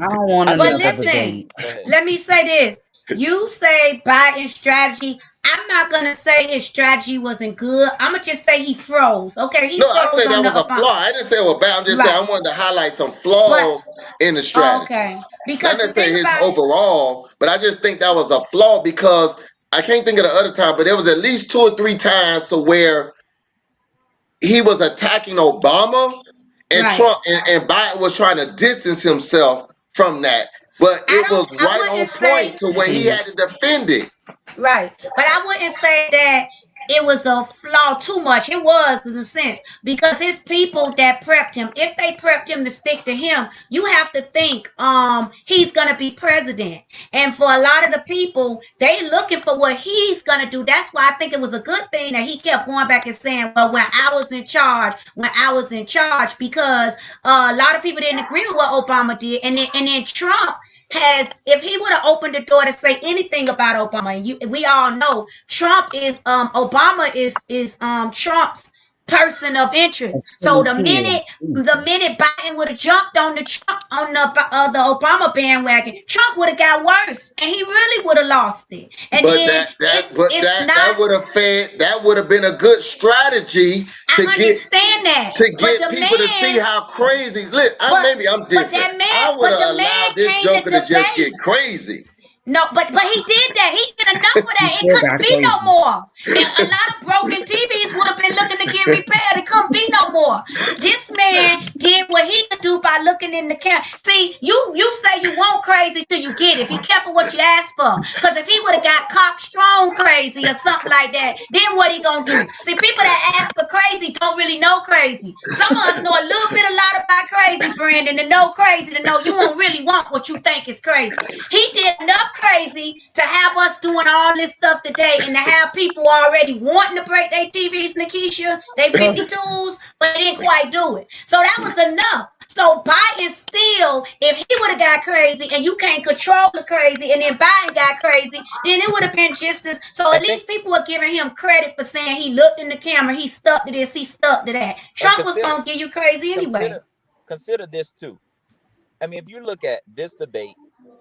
I don't want I But think another listen, debate. go ahead. let me say this. You say Biden's strategy. I'm not gonna say his strategy wasn't good. I'm gonna just say he froze. Okay, he No, I froze say on that the was a Obama. flaw. I didn't say it was bad. I'm just saying Right. I wanted to highlight some But flaws in the strategy. okay. Not Because the thing necessarily his about overall, but I just think that was a flaw because I can't think of the other time, but there was at least 2 or 3 times to where he was attacking Obama and right. Trump and Biden was trying to distance himself from that. But it was I right on wouldn't point say to where he had to defend it. right. But I wouldn't say that it was a flaw too much. It was in a sense because his people that prepped him, if they prepped him to stick to him, you have to think he's gonna be president. And for a lot of the people, they looking for what he's gonna do. That's why I think it was a good thing that he kept going back and saying, well, when I was in charge, because a lot of people didn't agree with what Obama did. And then Trump has, if he would have opened the door to say anything about Obama, and we all know Trump is Obama is Trump's person of interest. So Achilles heel. the minute Biden would have jumped on the Obama bandwagon, Trump would have got worse, and he really would have lost it. And But then that that but it's that that not. would have fed that would have been a good strategy to I understand that, but get the people to see man, how crazy. Look, but maybe I'm but different. that man, I would but have the man allowed this came to Joker to just get debate. crazy. No, but he did that. He did enough of that. He It still couldn't got be no crazy. more. And a lot of broken TVs would have been looking to get repaired. It couldn't be no more. This man did what he could do by looking in the camera. See, you say you want crazy till you get it. Be careful what you ask for. Because if he would have got cock strong crazy or something like that, then what he gonna do? See, people that ask for crazy don't really know crazy. Some of us know a lot about crazy, Brandon, to know crazy, to know you won't really want what you think is crazy. He did enough crazy to have us doing all this stuff today and to have people already wanting to break their TVs, Nikisha, they 52s, but they didn't quite do it. So that was enough. So Biden still, if he would have got crazy and you can't control the crazy and then Biden got crazy, then it would have been just as, so And at think least people are giving him credit for saying he looked in the camera, he stuck to this, he stuck to that. and Trump was going to give you crazy anyway. consider this too. I mean, if you look at this debate,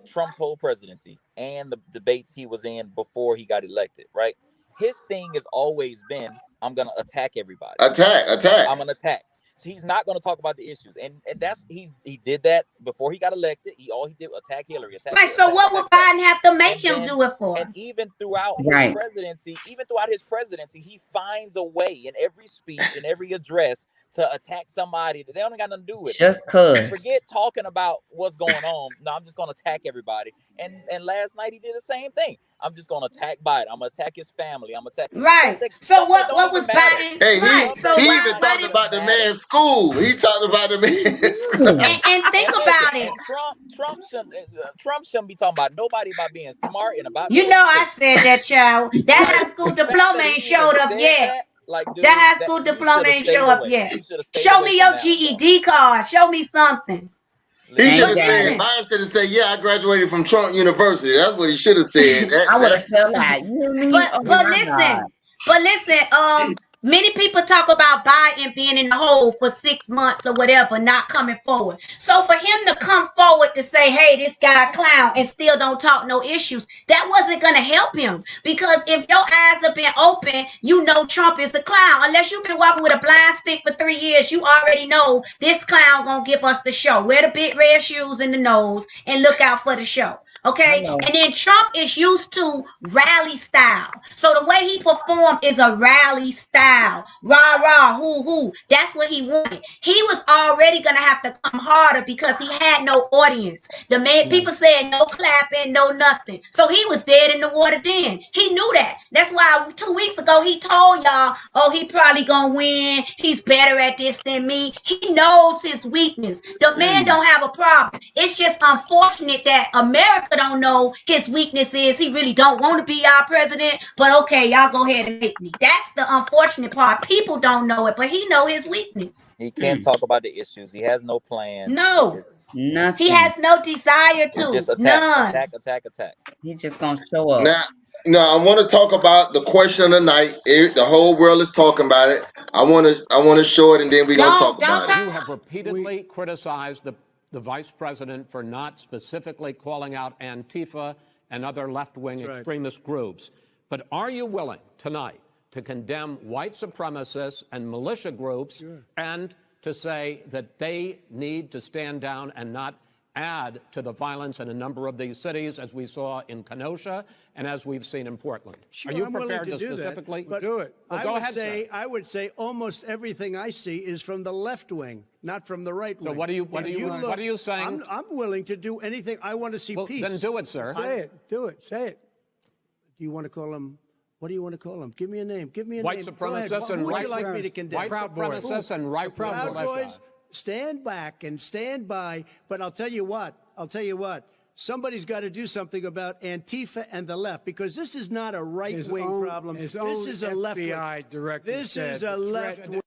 Trump's whole presidency and the debates he was in before he got elected, right? His thing has always been, I'm gonna attack everybody. Attack. I'm gonna attack. So he's not gonna talk about the issues, and that's he did that before he got elected. He did attack Hillary, Right, so what would Biden have to make and him then do it for? and even throughout Right. his presidency, he finds a way in every speech and every address to attack somebody that they don't got nothing to do with it. Just cause. Forget talking about what's going on. No, I'm just gonna attack everybody. And last night he did the same thing. I'm just gonna attack Biden. I'm gonna attack his family. I'm gonna attack. Right. So what was Biden? Hey, Right. So he why even talked did, about the man's school. He talked about the man's school. and think about it. And Trump shouldn't be talking about nobody about being smart and about You their know I education. said that, child. That Like, high school the fact diploma that ain't he even showed up said yet. that, like, dude, That high that school you diploma should have ain't stayed show up away. yet. You should have stayed Show away me from your that one, bro. GED card. Show me something. He should Ain't have got said, it. Biden should have said, yeah, I graduated from Trump University. That's what he should have said. I would have felt like, you know what I mean? But Oh but my God. listen, many people talk about Biden being in the hole for 6 months or whatever, not coming forward. So for him to come forward to say, hey, this guy a clown and still don't talk no issues, that wasn't gonna help him. Because if your eyes have been open, you know Trump is the clown. Unless you've been walking with a blind stick for 3 years, you already know this clown gonna give us the show. Wear the big red shoes in the nose and look out for the show. Okay, Hello. and then Trump is used to rally style. So the way he performed is a rally style. Rah rah, hoo. That's what he wanted. He was already gonna have to come harder because he had no audience. The man, people said no clapping, no nothing. So he was dead in the water then. He knew that. That's why 2 weeks ago he told y'all, oh, he probably gonna win. He's better at this than me. He knows his weakness. The man don't have a problem. It's just unfortunate that America don't know his weakness is he really don't want to be our president, but okay, y'all go ahead and make me. That's the unfortunate part. People don't know it, but he know his weakness. He can't talk about the issues. He has no plan. No. Nothing. He has no desire to. Just attack, None. attack. He's just gonna show up. Now, I want to talk about the question of the night. The whole world is talking about it. I want to show it, and then we're gonna talk about it. You have repeatedly criticized the vice president for not specifically calling out Antifa and other left-wing extremist groups. But are you willing tonight to condemn white supremacists and militia groups and to say that they need to stand down and not add to the violence in a number of these cities, as we saw in Kenosha and as we've seen in Portland? Sure, Are you I'm prepared willing to do specifically that, but do it? Well, go ahead, sir. I would say almost everything I see is from the left wing, not from the right wing. So what are you saying? I'm willing to do anything. I want to see peace. Then do it, sir. Say it. Do it. Say it. Do you want to call them? What do you want to call them? Give me a name. Give me a White name. supremacists and Who would right you like me to condemn? White supremacists and right Proud militia. Boys, stand back and stand by. But I'll tell you what. Somebody's got to do something about Antifa and the left, because this is not a right-wing problem. This is a left-wing. This is a left-wing.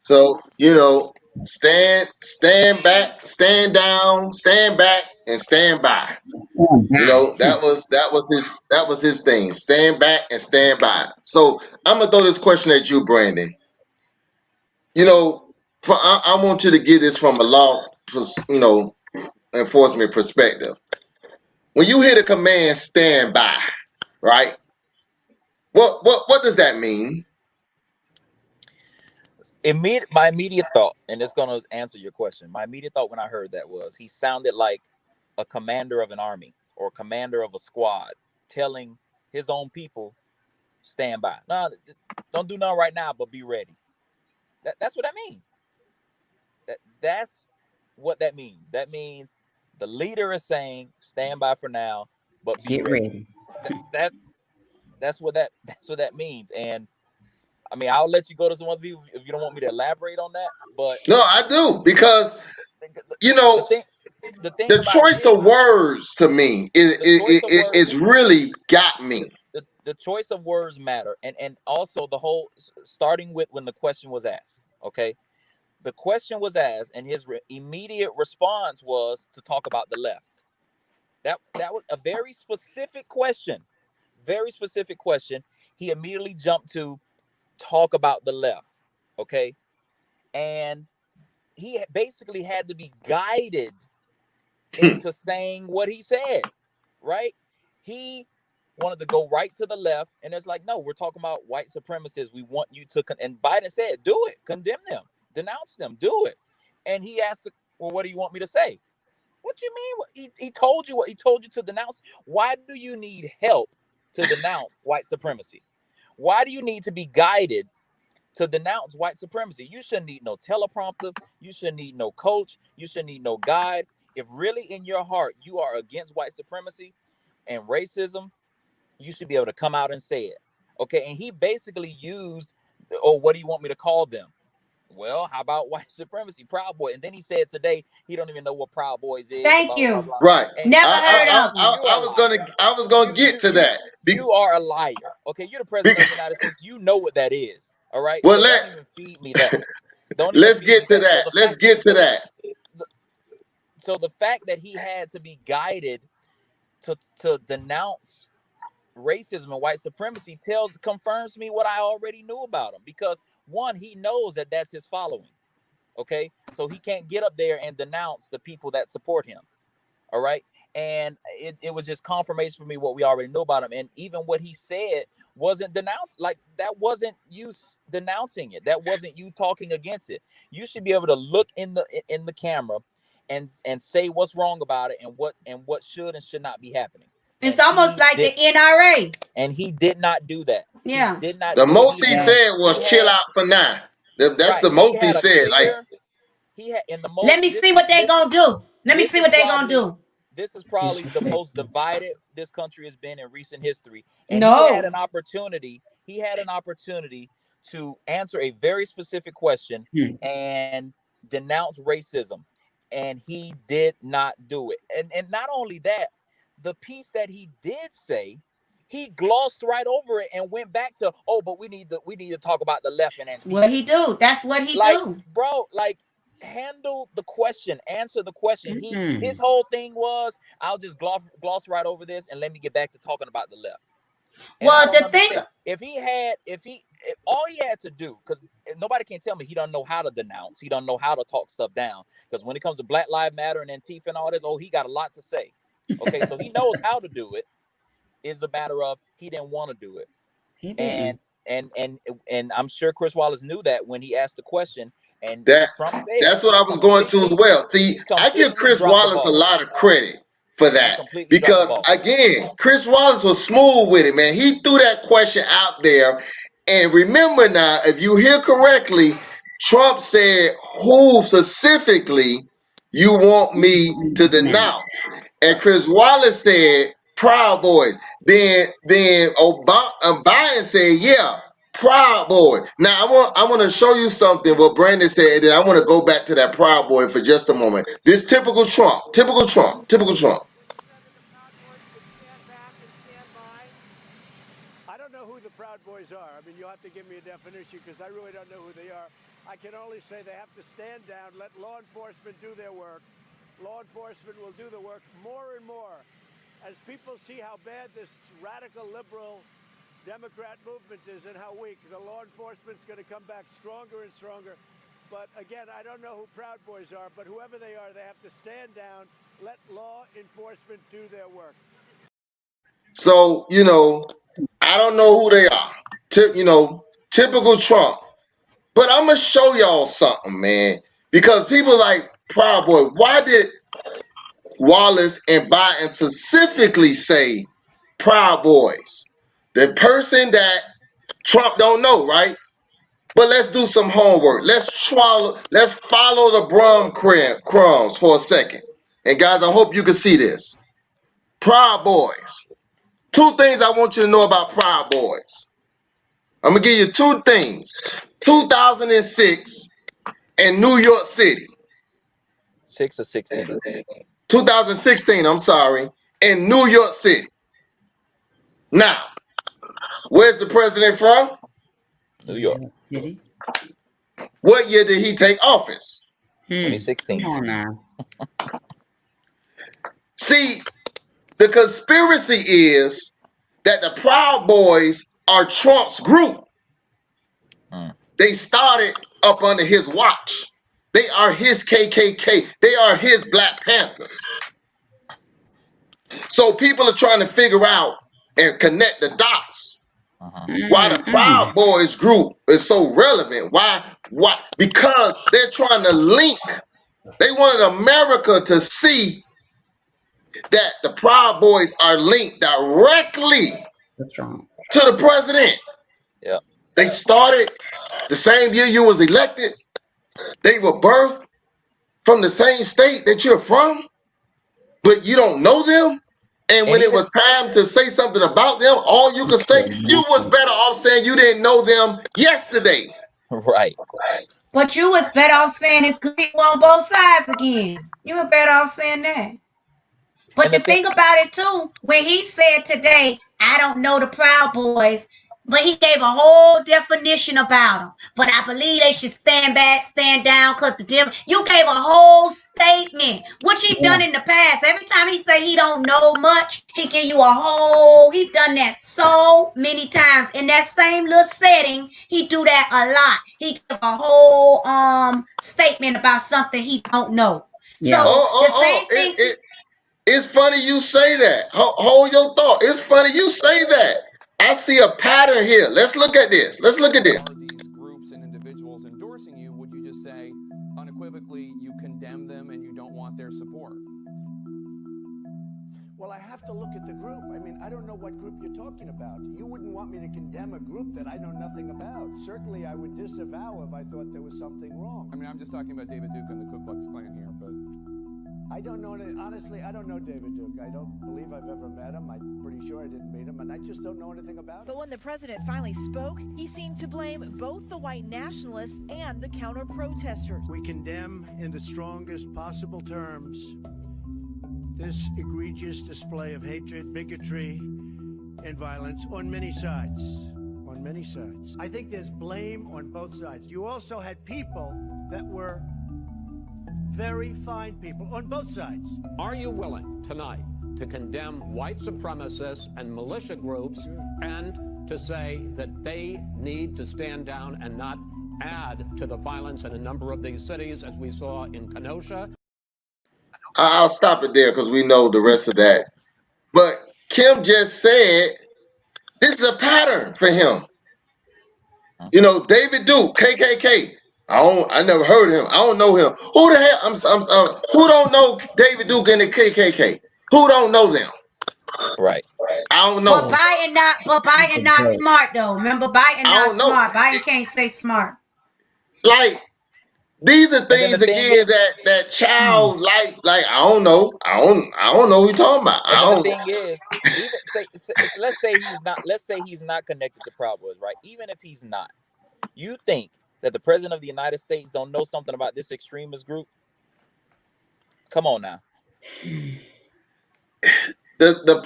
So stand back, stand down, stand back, and stand by. That was his thing. Stand back and stand by. So I'm gonna throw this question at you, Brandon. I want you to get this from a law, enforcement perspective. When you hear the command "stand by," right? What does that mean? My immediate thought, and it's gonna answer your question. My immediate thought when I heard that was he sounded like a commander of an army or commander of a squad telling his own people, stand by. No, don't do nothing right now, but be ready. That's what that means. That's what that means. That means the leader is saying, stand by for now, but be Get ready. ready. That that's what that means. And I mean, I'll let you go to some other people if you don't want me to elaborate on that. But No, I do, because the, you the know thing the thing the about it choice of words to me the choice of word is really got me. the choice of words matter, and also the whole starting with when the question was asked. Okay, the question was asked, and his immediate response was to talk about the left. That was a very specific question, very specific question. He immediately jumped to talk about the left. Okay, and he basically had to be guided into saying what he said, right? He wanted to go right to the left, and it's like, no, we're talking about white supremacists. We want you to, and Biden said, do it, condemn them, denounce them, do it. And he asked, well, what do you want me to say? What do you mean? He told you what he told you to denounce. Why do you need help to denounce white supremacy? Why do you need to be guided to denounce white supremacy? You shouldn't need no teleprompter. You shouldn't need no coach. You shouldn't need no guide. If really in your heart you are against white supremacy and racism, you should be able to come out and say it. Okay. And he basically used, oh, what do you want me to call them? Well, how about white supremacy, Proud Boy? And then he said today he don't even know what Proud Boys is, and Thank blah blah blah you. blah. Right. And Never heard I, of I, them. you are I a was liar. gonna get to that. You are a liar. Okay, you're the president of the United States. You know what that is. All right. Well, So don't even feed me that. Don't even let's feed get me to that. that. Let's get to that. So the fact that he had to be guided to denounce racism and white supremacy confirms me what I already knew about him, because one, he knows that that's his following. Okay, so he can't get up there and denounce the people that support him. All right, and it was just confirmation for me what we already know about him. And even what he said wasn't denounced. Like, that wasn't you denouncing it. That wasn't you talking against it. You should be able to look in the camera and say what's wrong about it, and what should and should not be happening. It's And almost like the NRA. he did not do that. He Yeah. did not The do it. most he Yeah. said was He chill had out for now. That's right. the He most he had a said. Like, clear. He had in the Let most. me see what they gonna do. Let me This see is what they gonna probably do. this is probably the most Disrespectful. divided this country has been in recent history. And he had No. an opportunity. He had an opportunity to answer a very specific question Hmm. and denounce racism, and he did not do it. And not only that, the piece that he did say, he glossed right over it and went back to, oh, but we need to talk about the left and That's what Antifa. he do. That's what he Like, do. bro, like, handle the question, answer the question. His Mm-mm. whole thing was, I'll just gloss right over this and let me get back to talking about the left. And I Well, don't the thing, understand. If all he had to do, because nobody can tell me he don't know how to denounce, he don't know how to talk stuff down. Because when it comes to Black Lives Matter and Antifa and all this, oh, he got a lot to say. Okay, so he knows how to do it. It's a matter of he didn't want to do it. He And didn't. and I'm sure Chris Wallace knew that when he asked the question, and that Trump failed. that's what I was going to as well. See, He I give completely Chris dropped the Wallace a ball. lot of credit for He that, completely dropped the because ball. again, Chris Wallace was smooth with it, man. He threw that question out there. And remember now, if you hear correctly, Trump said, who specifically you want me to Now. denounce? And Right. Chris Wallace said, Proud Boys. Then Biden said, yeah, Proud Boy. Now I want to show you something what Brandon said, and then I want to go back to that Proud Boy for just a moment. This typical Trump, typical Trump, typical Trump. I don't know who the Proud Boys are. I mean, you'll have to give me a definition because I really don't know who they are. I can only say they have to stand down, let law enforcement do their work. Law enforcement will do the work more and more. As people see how bad this radical liberal Democrat movement is and how weak, the law enforcement's going to come back stronger and stronger. But again, I don't know who Proud Boys are, but whoever they are, they have to stand down, let law enforcement do their work. So I don't know who they are. Typical Trump. But I'm gonna show y'all something, man. Because people like Proud Boy. Wallace and Biden specifically say Proud Boys. The person that Trump don't know, right? But let's do some homework. Let's follow the crumbs for a second. And guys, I hope you can see this. Proud Boys. Two things I want you to know about Proud Boys. I'm gonna give you two things. 2006 in New York City. 6 or 16. 2016, I'm sorry, in New York City. Now, where's the president from? New York. City. What year did he take office? 2016. Come on now. See, the conspiracy is that the Proud Boys are Trump's group. They started up under his watch. They are his KKK. They are his Black Panthers. So people are trying to figure out and connect the dots. Why the Proud Boys group is so relevant. Why? Because they're trying to link. They wanted America to see that the Proud Boys are linked directly to the president. Yeah. They started the same year you was elected. They were birthed from the same state that you're from, but you don't know them. And when it was time to say something about them, all you could say, you was better off saying you didn't know them yesterday. Right. But you was better off saying it's good on both sides again. You were better off saying that. But the thing about it too, when he said today, I don't know the Proud Boys, but he gave a whole definition about them. But I believe they should stand back, stand down, cause you gave a whole statement, which he done in the past. Every time he say he don't know much, he give you he done that so many times. In that same little setting, he do that a lot. He give a whole statement about something he don't know. Yeah. It's funny you say that. Hold your thought. It's funny you say that. I see a pattern here. Let's look at this. Are these groups and individuals endorsing you? Would you just say unequivocally you condemn them and you don't want their support? Well, I have to look at the group. I mean, I don't know what group you're talking about. You wouldn't want me to condemn a group that I know nothing about. Certainly, I would disavow if I thought there was something wrong. I mean, I'm just talking about David Duke and the Ku Klux Klan here, but... I don't know, honestly, I don't know David Duke. I don't believe I've ever met him. I'm pretty sure I didn't meet him, and I just don't know anything about him. But when the president finally spoke, he seemed to blame both the white nationalists and the counter-protesters. We condemn in the strongest possible terms this egregious display of hatred, bigotry, and violence on many sides. On many sides. I think there's blame on both sides. You also had people that were very fine people on both sides. Are you willing tonight to condemn white supremacists and militia groups and to say that they need to stand down and not add to the violence in a number of these cities, as we saw in Kenosha? I'll stop it there because we know the rest of that. But Kim just said this is a pattern for him. You know, David Duke, KKK. I never heard of him. I don't know him. Who the hell? Who don't know David Duke and the KKK? Who don't know them? Right. I don't know. But Biden not smart though. Remember, Biden not smart. Biden can't say smart. Like these are things again that child like I don't know. I don't know who you're talking about. The thing is, let's say he's not connected to Proud Boys, right? Even if he's not, you think that the president of the United States don't know something about this extremist group? Come on now. The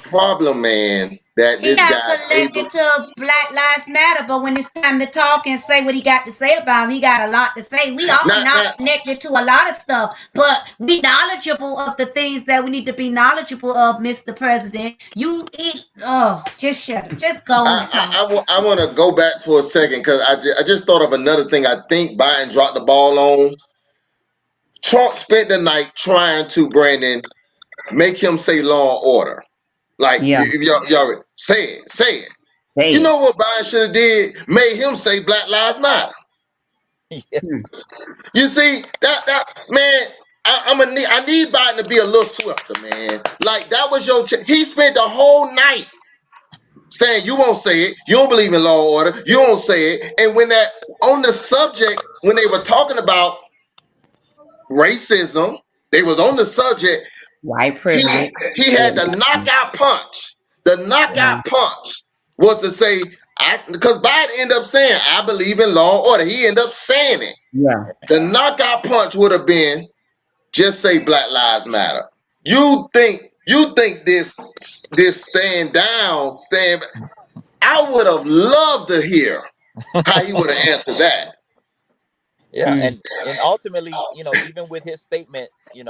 problem, man, that this guy connected to Black Lives Matter, but when it's time to talk and say what he got to say about him, he got a lot to say. We all not connected to a lot of stuff, but we knowledgeable of the things that we need to be knowledgeable of, Mr. President. Just shut up. Just go on. I want to go back to a second because I just thought of another thing I think Biden dropped the ball on. Trump spent the night trying to, Brandon, make him say law and order. Like, if y'all say it. You know what Biden should have did? Made him say Black Lives Matter. Yeah. You see, that man, I need Biden to be a little swifter, man. Like that was your. He spent the whole night saying you won't say it. You don't believe in law and order. You won't say it. And when that on the subject, when they were talking about racism, they was on the subject. White He privilege. he had the knockout punch. The Yeah. knockout punch was to say, because Biden ended up saying, I believe in law and order. He ended up saying it. Yeah. The knockout punch would have been just say Black Lives Matter. You think this stand. I would have loved to hear how he would have answered that. Yeah, Mm. and ultimately, even with his statement, he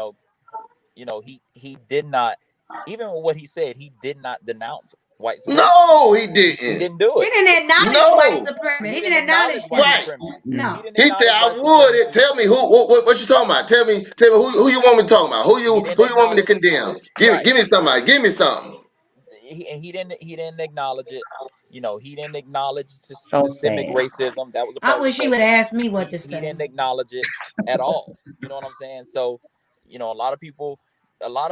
did not, even with what he said, he did not denounce white supremacy. No, he He didn't. didn't do He it. didn't acknowledge white No. supremacy. He He didn't didn't acknowledge acknowledge white him. Right. supremacy. Mm. He didn't He said, acknowledge "I white would." It. supremacy. Tell me what you talking about. Tell me who you want me to talk about. He didn't Who you want me to acknowledge. condemn? Right. Give me somebody. Give me something. He didn't acknowledge it. He didn't acknowledge So systemic sad. racism that was a I part of the wish he would protest. ask me what to He say. didn't acknowledge it at all. You know what I'm saying? So, a lot of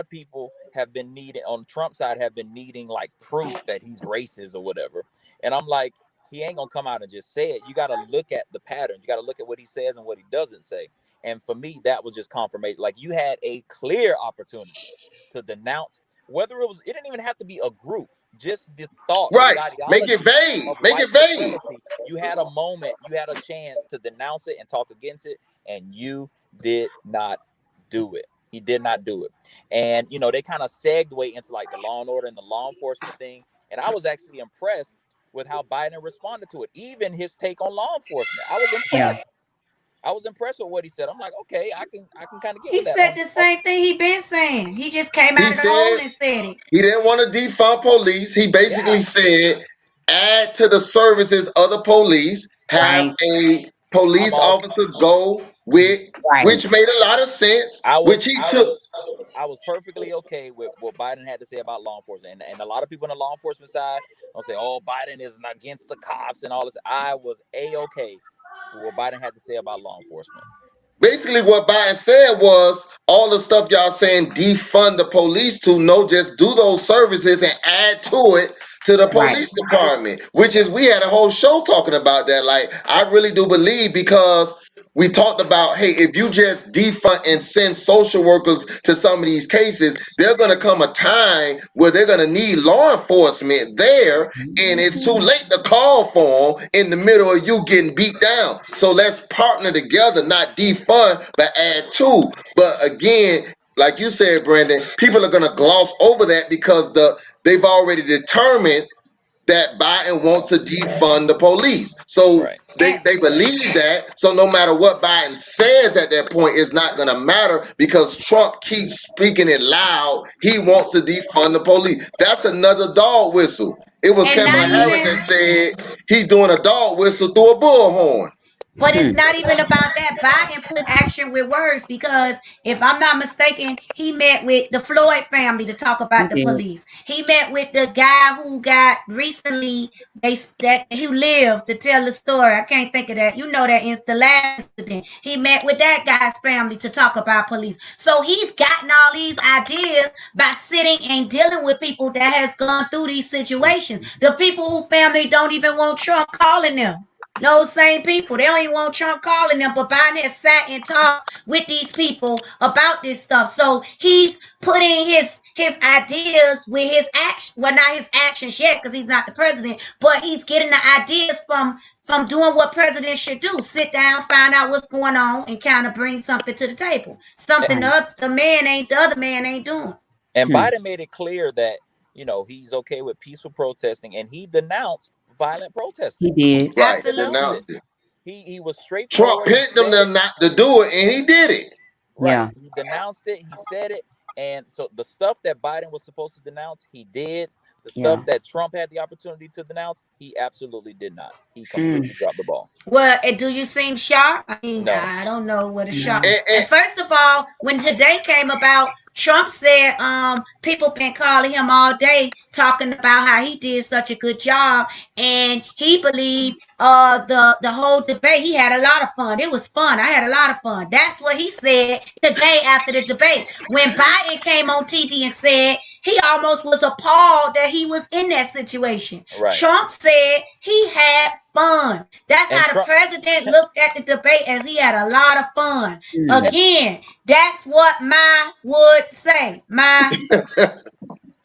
people have been needing on Trump's side have been needing like proof that he's racist or whatever. And I'm like, he ain't gonna come out and just say it. You got to look at the patterns. You got to look at what he says and what he doesn't say. And for me, that was just confirmation. Like you had a clear opportunity to denounce whether it didn't even have to be a group, just the thought or Right. the Make it ideology vague. of Make it white vague. supremacy. You had a moment, you had a chance to denounce it and talk against it, and you did not do it. He did not do it. And they kind of segued into like the law and order and the law enforcement thing. And I was actually impressed with how Biden responded to it. Even his take on law enforcement. I was Yeah. impressed. I was impressed with what he said. I'm like, okay, I can kind of get He with that said on, the on same thing he been saying. He just came He out of the hole said and said it. he didn't want to defund police. He yeah. basically said, add to the services of the police, have Right. a I'm police all officer go with, Right. which made a lot of sense, I which was he I took. was I was perfectly okay with what Biden had to say about law enforcement. And a lot of people on the law enforcement side don't say, oh, Biden is against the cops and all this. I was okay with what Biden had to say about law enforcement. Basically, what Biden said was all the stuff y'all saying defund the police to, no, just do those services and add to it to the Right. police department, which is, we had a whole show talking about that. Like, I really do believe, because we talked about, hey, if you just defund and send social workers to some of these cases, there's going to come a time where they're going to need law enforcement there, and it's too late to call for them in the middle of you getting beat down. So let's partner together, not defund, but add to. But again, like you said, Brandon, people are going to gloss over that because they've already determined that Biden wants to defund the police. So Right. they, And they believe that. So no matter what Biden says at that point, it's not going to matter, because Trump keeps speaking it loud. He wants to defund the police. That's another dog whistle. It was and not Kamala Harris even that said he's doing a dog whistle through a bullhorn. But it's Hmm. not even about that. Biden put action with words because, if I'm not mistaken, he met with the Floyd family to talk He about the did. police. He met with the guy who got recently that who lived to tell the story. I can't think of that. You know that the last incident. He met with that guy's family to talk about police. So he's gotten all these ideas by sitting and dealing with people that has gone through these situations. The people who family don't even want Trump calling them. Those same people, they don't even want Trump calling them, but Biden has sat and talked with these people about this stuff. So he's putting his ideas with his action. Well, not his actions yet, because he's not the president, but he's getting the ideas from doing what presidents should do: sit down, find out what's going on, and kind of bring something to the table. Something Right. the other man ain't doing. And Hmm. Biden made it clear that, he's okay with peaceful protesting, and he denounced violent protesting. He did. Right. He denounced Absolutely. it. Denounced it. He was Trump straightforward. He picked them said to it. not to do it, and he did it. Right. Yeah. He denounced it. He said it. And so the stuff that Biden was supposed to denounce, he did. The stuff that Trump had the opportunity to denounce, he absolutely did not. He completely dropped the ball. Well, do you seem shocked? I mean, No. I don't know what a shock. And First of all, when today came about, Trump said people been calling him all day talking about how he did such a good job, and he believed the whole debate, he had a lot of fun. It was fun. I had a lot of fun. That's what he said today after the debate. When Biden came on TV and said he almost was appalled that he was in that situation. Right. Trump said he had fun. That's And how the president looked at the debate, as he had a lot of fun. Again, that's what my would say. My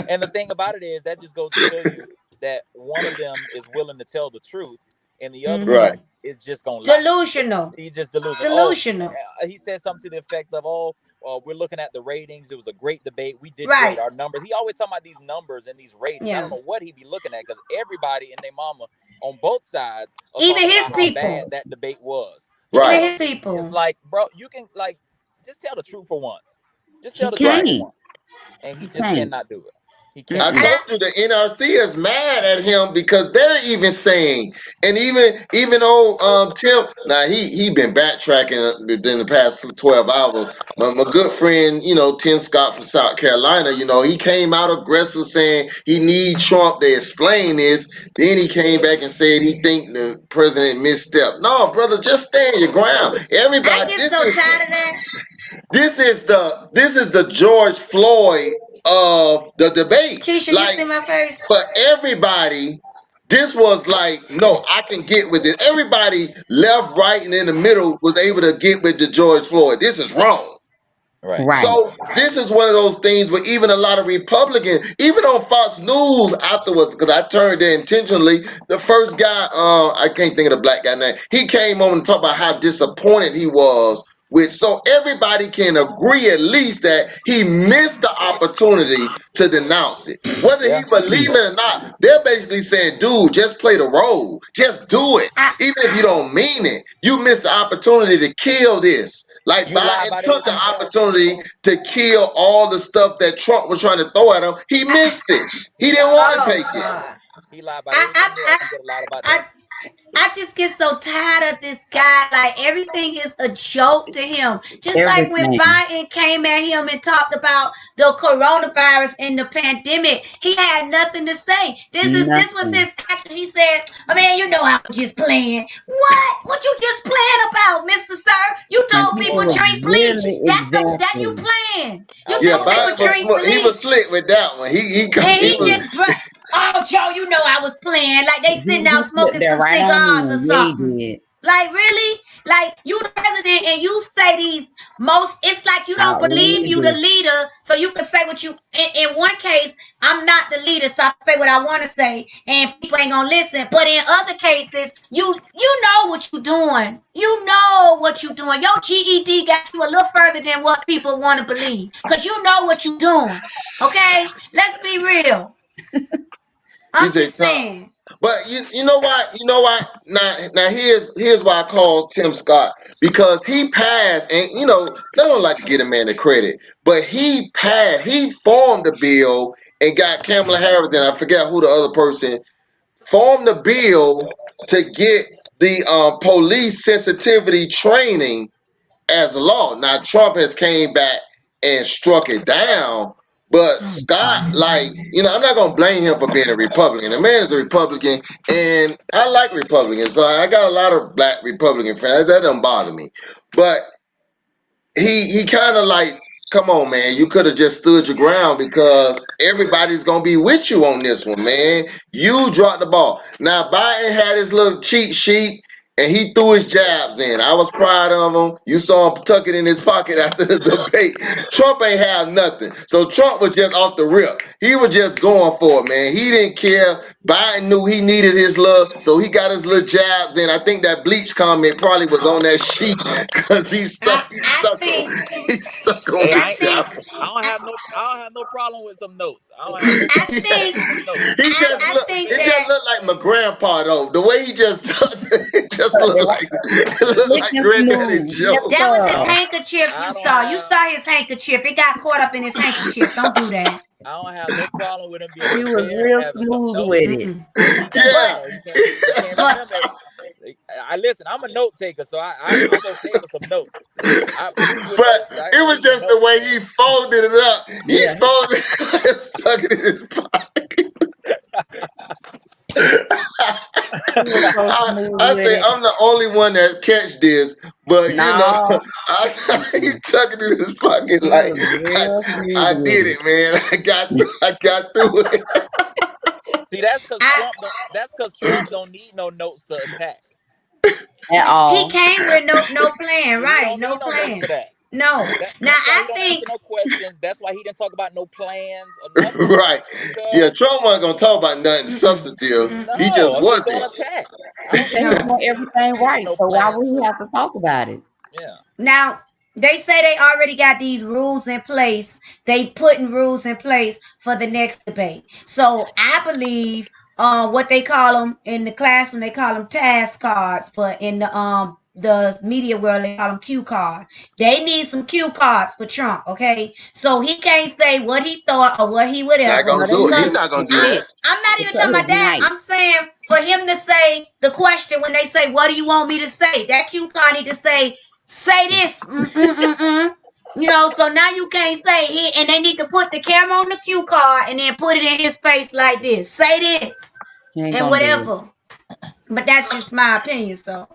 And the thing about it is that just goes to show you that one of them is willing to tell the truth, and the other Right. one is just gonna lie. delusional. He's just delusional. Delusional. He said something to the effect of, we're looking at the ratings. It was a great debate. We did Right. great. Our numbers. He always talking about these numbers and these ratings. I Yeah. don't know what he be looking at, because everybody and their mama on both sides are Even talking his about how people. bad that debate was. Right. Even his people. It's like, bro, you can just tell the truth for once. Just tell He the truth can't. for once. And he just can't. cannot do it. He I can't. do it. told you the NRC is mad at him because they're even saying, and even old Tim, now he been backtracking within the past 12 hours. My good friend, Tim Scott from South Carolina, he came out aggressive saying he need Trump to explain this. Then he came back and said he think the president misstepped. No, brother, just stand your ground. Everybody, I get so tired of that. this is the George Floyd of the debate. Keisha, you see my face? For everybody, this was like, no, I can get with it. Everybody left, right, and in the middle was able to get with the George Floyd. This is wrong. Right. Right. So this is one of those things where even a lot of Republicans, even on Fox News afterwards, because I turned there intentionally, the first guy, I can't think of the black guy name, he came on and talked about how disappointed he was with. So everybody can agree at least that he missed the opportunity to denounce it. Whether he believe it or not, they're basically saying, dude, just play the role. Just do it. Even if you don't mean it, you missed the opportunity to kill this. Like You lie Biden about took the everything else. opportunity to kill all the stuff that Trump was trying to throw at him. He missed it. He didn't want to take it. God. He lied about everything else. He could have lied about that. I just get so tired of this guy. Like, everything is a joke to him. Just like when Everything. Biden came at him and talked about the coronavirus and the pandemic, he had nothing to say. This was Nothing. his action. He said, "I mean, I was just playing." What you just playing about, Mr. Sir? You told he people was drink bleach. really That you exactly. playing. You Yeah, told people Biden was drink smart. He bleach. was slick with that one. And he just oh, Joe, I was playing. Like, they sitting out He put smoking that some right cigars on or him. Yeah, something. he did. Like, really? Like, you the president and you say these it's like you don't believe you the leader, so you can say what you, in one case, I'm not the leader, so I can say what I want to say, and people ain't gonna listen. But in other cases, you know what you're doing. You know what you're doing. Your GED got you a little further than what people want to believe, because you know what you're doing. Okay? Let's be real. I'm just saying. But you know what? Now here's why I call Tim Scott, because he passed, and no one like to give a man the credit, but he formed the bill and got Kamala Harris, and I forget who the other person formed the bill to get the police sensitivity training as a law. Now Trump has came back and struck it down, but Scott, I'm not gonna blame him for being a Republican. The man is a Republican, and I like Republicans, so I got a lot of black Republican friends. That doesn't bother me, but he kind of come on, man, you could have just stood your ground, because everybody's gonna be with you on this one, man. You dropped the ball. Now Biden had his little cheat sheet and he threw his jabs in. I was proud of him. You saw him tuck it in his pocket after the debate. Trump ain't have nothing. So Trump was just off the rip. He was just going for it, man. He didn't care. Biden knew he needed his love, so he got his little jabs in. I think that bleach comment probably was on that sheet, because he stuck on Hey, his jab. I don't have no problem with some notes. I don't have no problem with some notes. It just looked like my grandpa though. The way he just it just looked like Granddaddy Joe. That was his handkerchief you saw. You saw his handkerchief. It got caught up in his handkerchief. Don't do that. I don't have no problem with him being He was prepared, real having some smooth notes, with it. Mm-mm. but he got, But he can't but remember. I listen. I'm a note taker, so I'm okay with some notes. I eat with But notes. I it was eat with just the notes, way man. he folded it up. He Yeah, folded it, stuck it in his pocket. he was so smooth I with say it. I'm the only one that catch this, but No, he mm-mm. tuck it in his pocket He like was real I smooth with did it it, man. I got through it. See, that's because I Trump don't. That's because Trump don't need no notes to attack. at he all. came with no plan, He right? don't No need no notes plan. for that. No. Now That's why I he don't answer think no questions. That's why he didn't talk about no plans or nothing. Right. Yeah, Because Trump wasn't gonna talk about nothing mm-mm, substantive. He mm-mm, just no, I'm just wasn't. gonna attack. I He don't said need he no. no. want I everything don't need right, no so why plans would for he it. have to talk about it? Yeah. Now they say they already got these rules in place. They putting rules in place for the next debate. So I believe what they call them in the classroom, they call them task cards, but in the media world they call them cue cards. They need some cue cards for Trump, okay? So he can't say what he thought or what he Not whatever gonna No, they do it. need He's because not to gonna do I'm that. sit I'm not to even cut talking his about that. night. I'm saying for him to say the question when they say, "What do you want me to say?" That cue card need to say this. So now you can't say it, and they need to put the camera on the cue card and then put it in his face like this. Say this He ain't and gonna do it. whatever. But that's just my opinion. So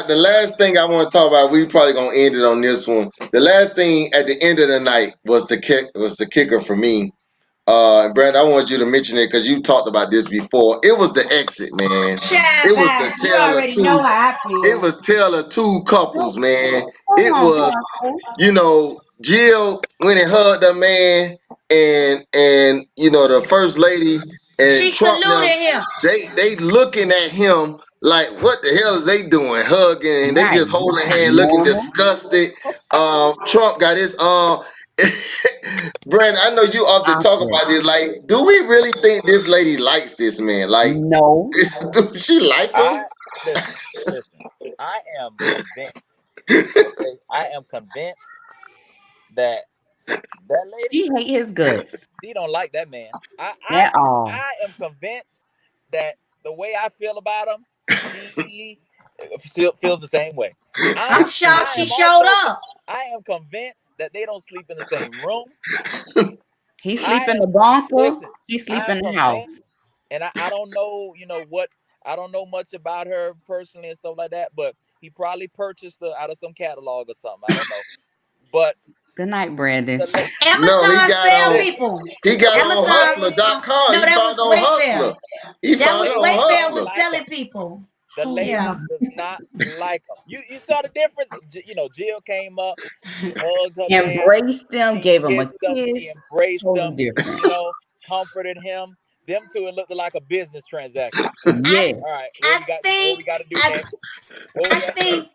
The last thing I want to talk about, we probably gonna end it on this one. The last thing at the end of the night was the kicker for me. And Brandon, I want you to mention it because you talked about this before. It was the exit, man. Chad, It was the bye. You tale of already know two. how I It feel. was tale of two couples, man. Hold It on, was, Pastor. Jill went and hugged the man, and the first lady and She Trump saluted them. him. They looking at him like, what the hell is they doing? Hugging, and they Right. just holding hand, looking Normal. disgusted. Trump got his Brandon, I know you often talk Awkward. about this. Like, do we really think this lady likes this man? Like, No. do she like him? I listen. Listen. I am convinced. Okay. I am convinced that that lady She hate his guts she don't like that man. at all. I am convinced that the way I feel about him, she feels the same way. I'm She shocked I she am showed also up. I am convinced that they don't sleep in the same room. He sleep I in am the bunker. listen. She sleep I'm in the house. convinced, and I don't know, what I don't know much about her personally and stuff like that. But he probably purchased her out of some catalog or something. I don't know. But Good night, Brandon. the No, he Amazon got sell on listen, people. he got on Amazon was hustler.com. no, He that found was on Wayfair. Hustler. He That found was lady on Wayfair don't Hustler. was like selling him. people. The lady Yeah. does not like him. You saw the difference. Jill came up. She hugged her man. Embraced him, She gave him a kissed him. She kiss. embraced Totally him. different. Comforted him. Them two, it looked like a business transaction. I Yeah. All right, I what we think got to do I next? What we I got think next?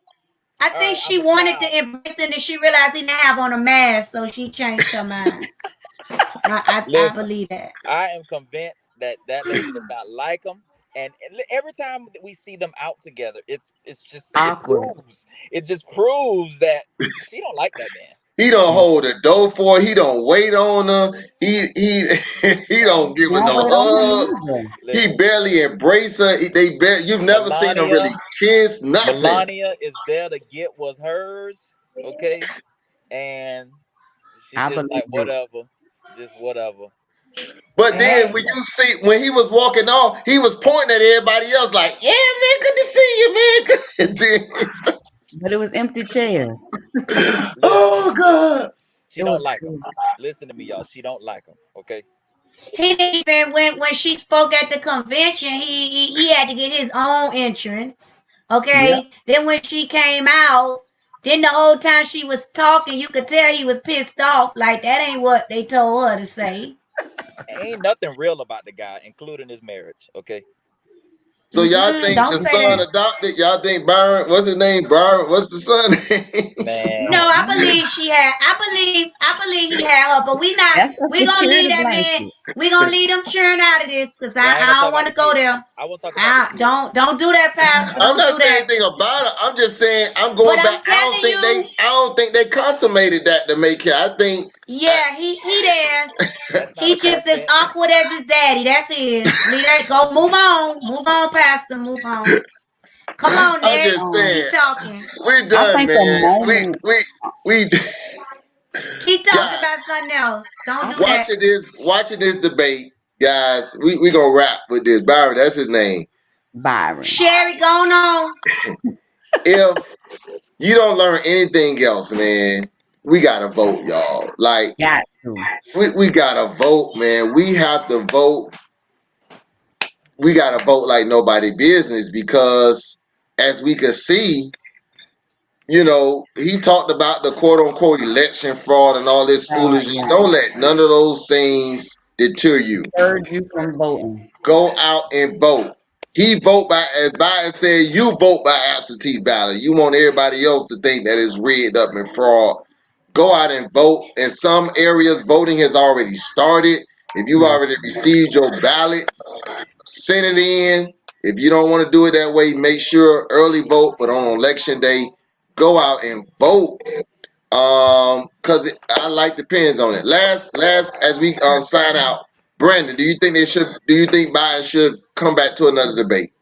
I All think right, she I'm a wanted smile. to embrace it and she realized he didn't have on a mask, so she changed her mind. I Listen, believe that. I am convinced that that lady does not like him. And every time that we see them out together, it's just Awkward. it just proves that she don't like that man. He don't hold the door for her. He don't wait on her. He he No, don't give She her don't no wait on hug. him either. He listen, barely embrace her. You've never seen him really Melania, kiss nothing. Melania is there to get what's hers, okay? And she I just believe like it. whatever, just whatever. But then Hey, when you see when he was walking off, he was pointing at everybody else like, "Yeah, man, good to see you, man." And then, But it was empty chairs. Listen, oh God. she It don't was like him. cool. Listen to me, y'all. She don't like him, okay? he didn't even when she spoke at the convention, he had to get his own entrance. Yep. Okay. Then when she came out, then the whole time she was talking, you could tell he was pissed off. Like that ain't what they told her to say. Ain't nothing real about the guy, including his marriage, okay? So y'all think Don't the say son that. adopted? Y'all think Byron? What's his name? Byron. What's the son name? No, Man, I believe she had. I believe he had her, but That's we a gonna leave security that man. blanket. We gonna leave them children out of this because yeah, I ain't gonna I talk don't about want the to go kids. there. I won't talk about the kids. Don't do that, Pastor. I'm Don't not do saying that. anything about it. I'm just saying I'm But going I'm back. telling you, I don't think they consummated that to make it. I think Yeah, he there. That's not He a just as consent. awkward as his daddy. That's his. Leave that. Go. Move on, Pastor. Move on. Come on, I'm just next. Um, saying, Keep talking. we're I done, think the man. moment We Keep talking guys, about something else. Don't I do that. watching this debate, guys. We gonna wrap with this. Byron, that's his name. Byron Sherry, going on. If you don't learn anything else, man, we gotta vote, y'all. Like got to. we gotta vote, man. We have to vote. We gotta vote like nobody business because, as we could see, he talked about the quote unquote election fraud and all this foolishness. Yeah, Don't let none of those things deter you. deterred you from voting. Go out and vote. He vote by, as Biden said, you vote by absentee ballot. You want everybody else to think that it's rigged up and fraud. Go out and vote. In some areas, voting has already started. If you've Yeah. already received your ballot, send it in. If you don't want to do it that way, make sure early vote, but on election day, go out and vote. Because I like depends on it. Last as we sign out, Brandon, do you think they should? Do you think Biden should come back to another debate?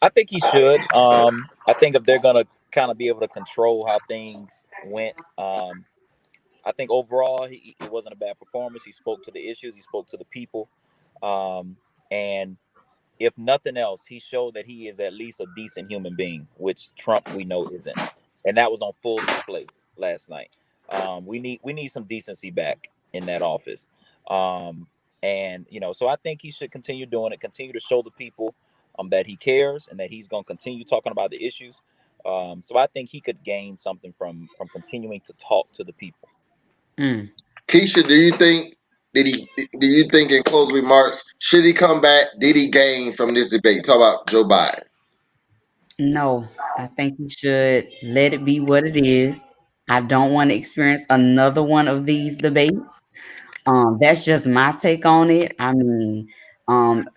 I think he should. I think if they're gonna kind of be able to control how things went, I think overall it wasn't a bad performance. He spoke to the issues. He spoke to the people, and if nothing else, he showed that he is at least a decent human being, which Trump we know isn't, and that was on full display last night. We need some decency back in that office, and so I think he should continue doing it, continue to show the people that he cares and that he's going to continue talking about the issues. So I think he could gain something from continuing to talk to the people. Mm. Keisha, do you think do you think in closing remarks should he come back? Did he gain from this debate? Talk about Joe Biden. No, I think you should let it be what it is. I don't want to experience another one of these debates. That's just my take on it. I mean,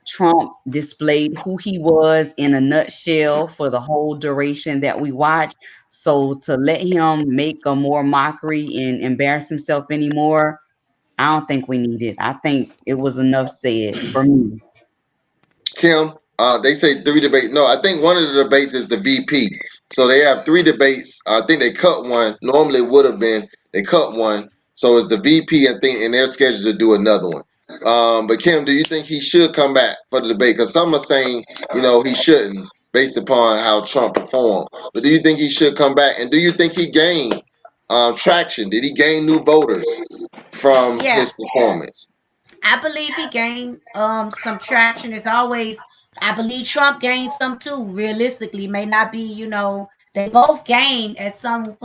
Trump displayed who he was in a nutshell for the whole duration that we watched. So to let him make a more mockery and embarrass himself anymore, I don't think we need it. I think it was enough said for me. Kim, they say three debates. No, I think one of the debates is the VP. So they have three debates. I think they cut one. Normally it would have been they cut one. So it's the VP. I think in their schedule to do another one. But Kim, do you think he should come back for the debate? Because some are saying he shouldn't, based upon how Trump performed. But do you think he should come back? And do you think he gained traction? Did he gain new voters from Yeah. his performance? I believe he gained some traction. As always, I believe Trump gained some too. Realistically, may not be, they both gained at some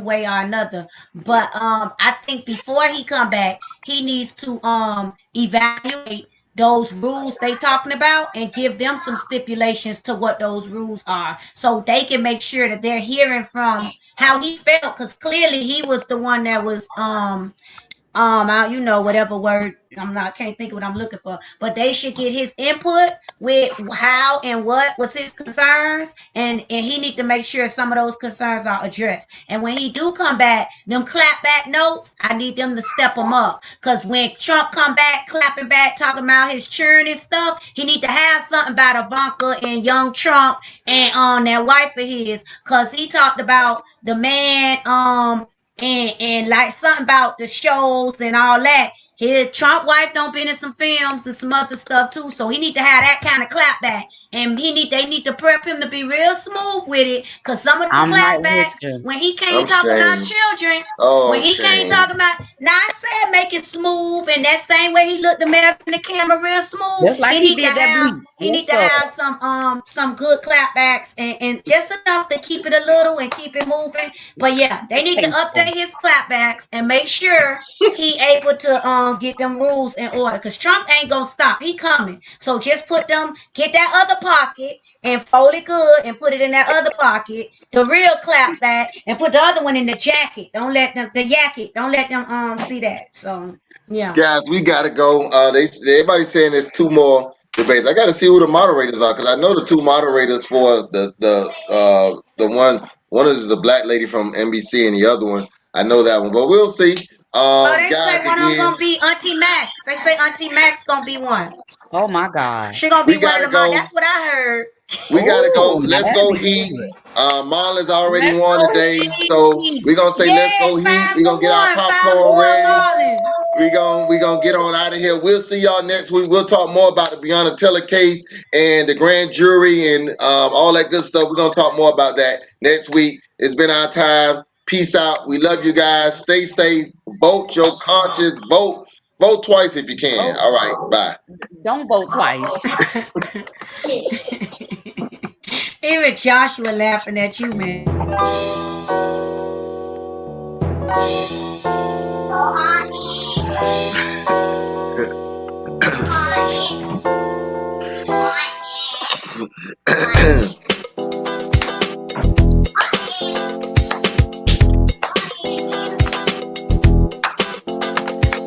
way or another. But I think before he come back, he needs to evaluate those rules they talking about and give them some stipulations to what those rules are, so they can make sure that they're hearing from how he felt, because clearly he was the one that was whatever word can't think of what I'm looking for, but they should get his input with how and what was his concerns, and he need to make sure some of those concerns are addressed. And when he do come back, them clap back notes, I need them to step them up, because when Trump come back clapping back talking about his churn and stuff, he need to have something about Ivanka and young Trump and that wife of his, because he talked about the man and like something about the shows and all that. His Trump wife don't been in some films and some other stuff too, so he need to have that kind of clapback, and they need to prep him to be real smooth with it, cause some of them I'm right with clapbacks you. when he I'm can't talk about saying, children, oh, when I'm he can't saying. talk about, now I said make it smooth, and that same way he looked the man in the camera real smooth, Just like he did that bleep. he Yes, need to sir. have some good clapbacks, and just enough to keep it a little and keep it moving. But yeah, they need to Tasteful. update his clapbacks and make sure he able to get them rules in order, because Trump ain't gonna stop. He coming. So just get that other pocket and fold it good and put it in that other pocket, the real clapback, and put the other one in the jacket. Don't let them the jacket. Don't let them see that. So yeah. Guys, we gotta go. Everybody's saying there's two more debates. I gotta see who the moderators are, because I know the two moderators for the one is the black lady from NBC and the other one I know that one, but we'll see. Oh, they say Guys, one of them again, gonna be Auntie Max. They say Auntie Max gonna be one. Oh my God. She gonna be we one of gotta the mod. go. That's what I heard. We gotta go. Oh, now Let's that'd go be Heat. good. Marlins already Let's won go today, so Heat. we're gonna say let's Yay, go Heat. five We're for gonna get our one, five for popcorn one ready. Marlins. We gonna get on out of here. We'll see y'all next week. We'll talk more about the Breonna Taylor case and the grand jury and all that good stuff. We're gonna talk more about that next week. It's been our time. Peace out. We love you guys. Stay safe. Vote your conscience. Vote twice if you can. Vote. All right. Bye. Don't vote twice. Even Joshua laughing at you, man.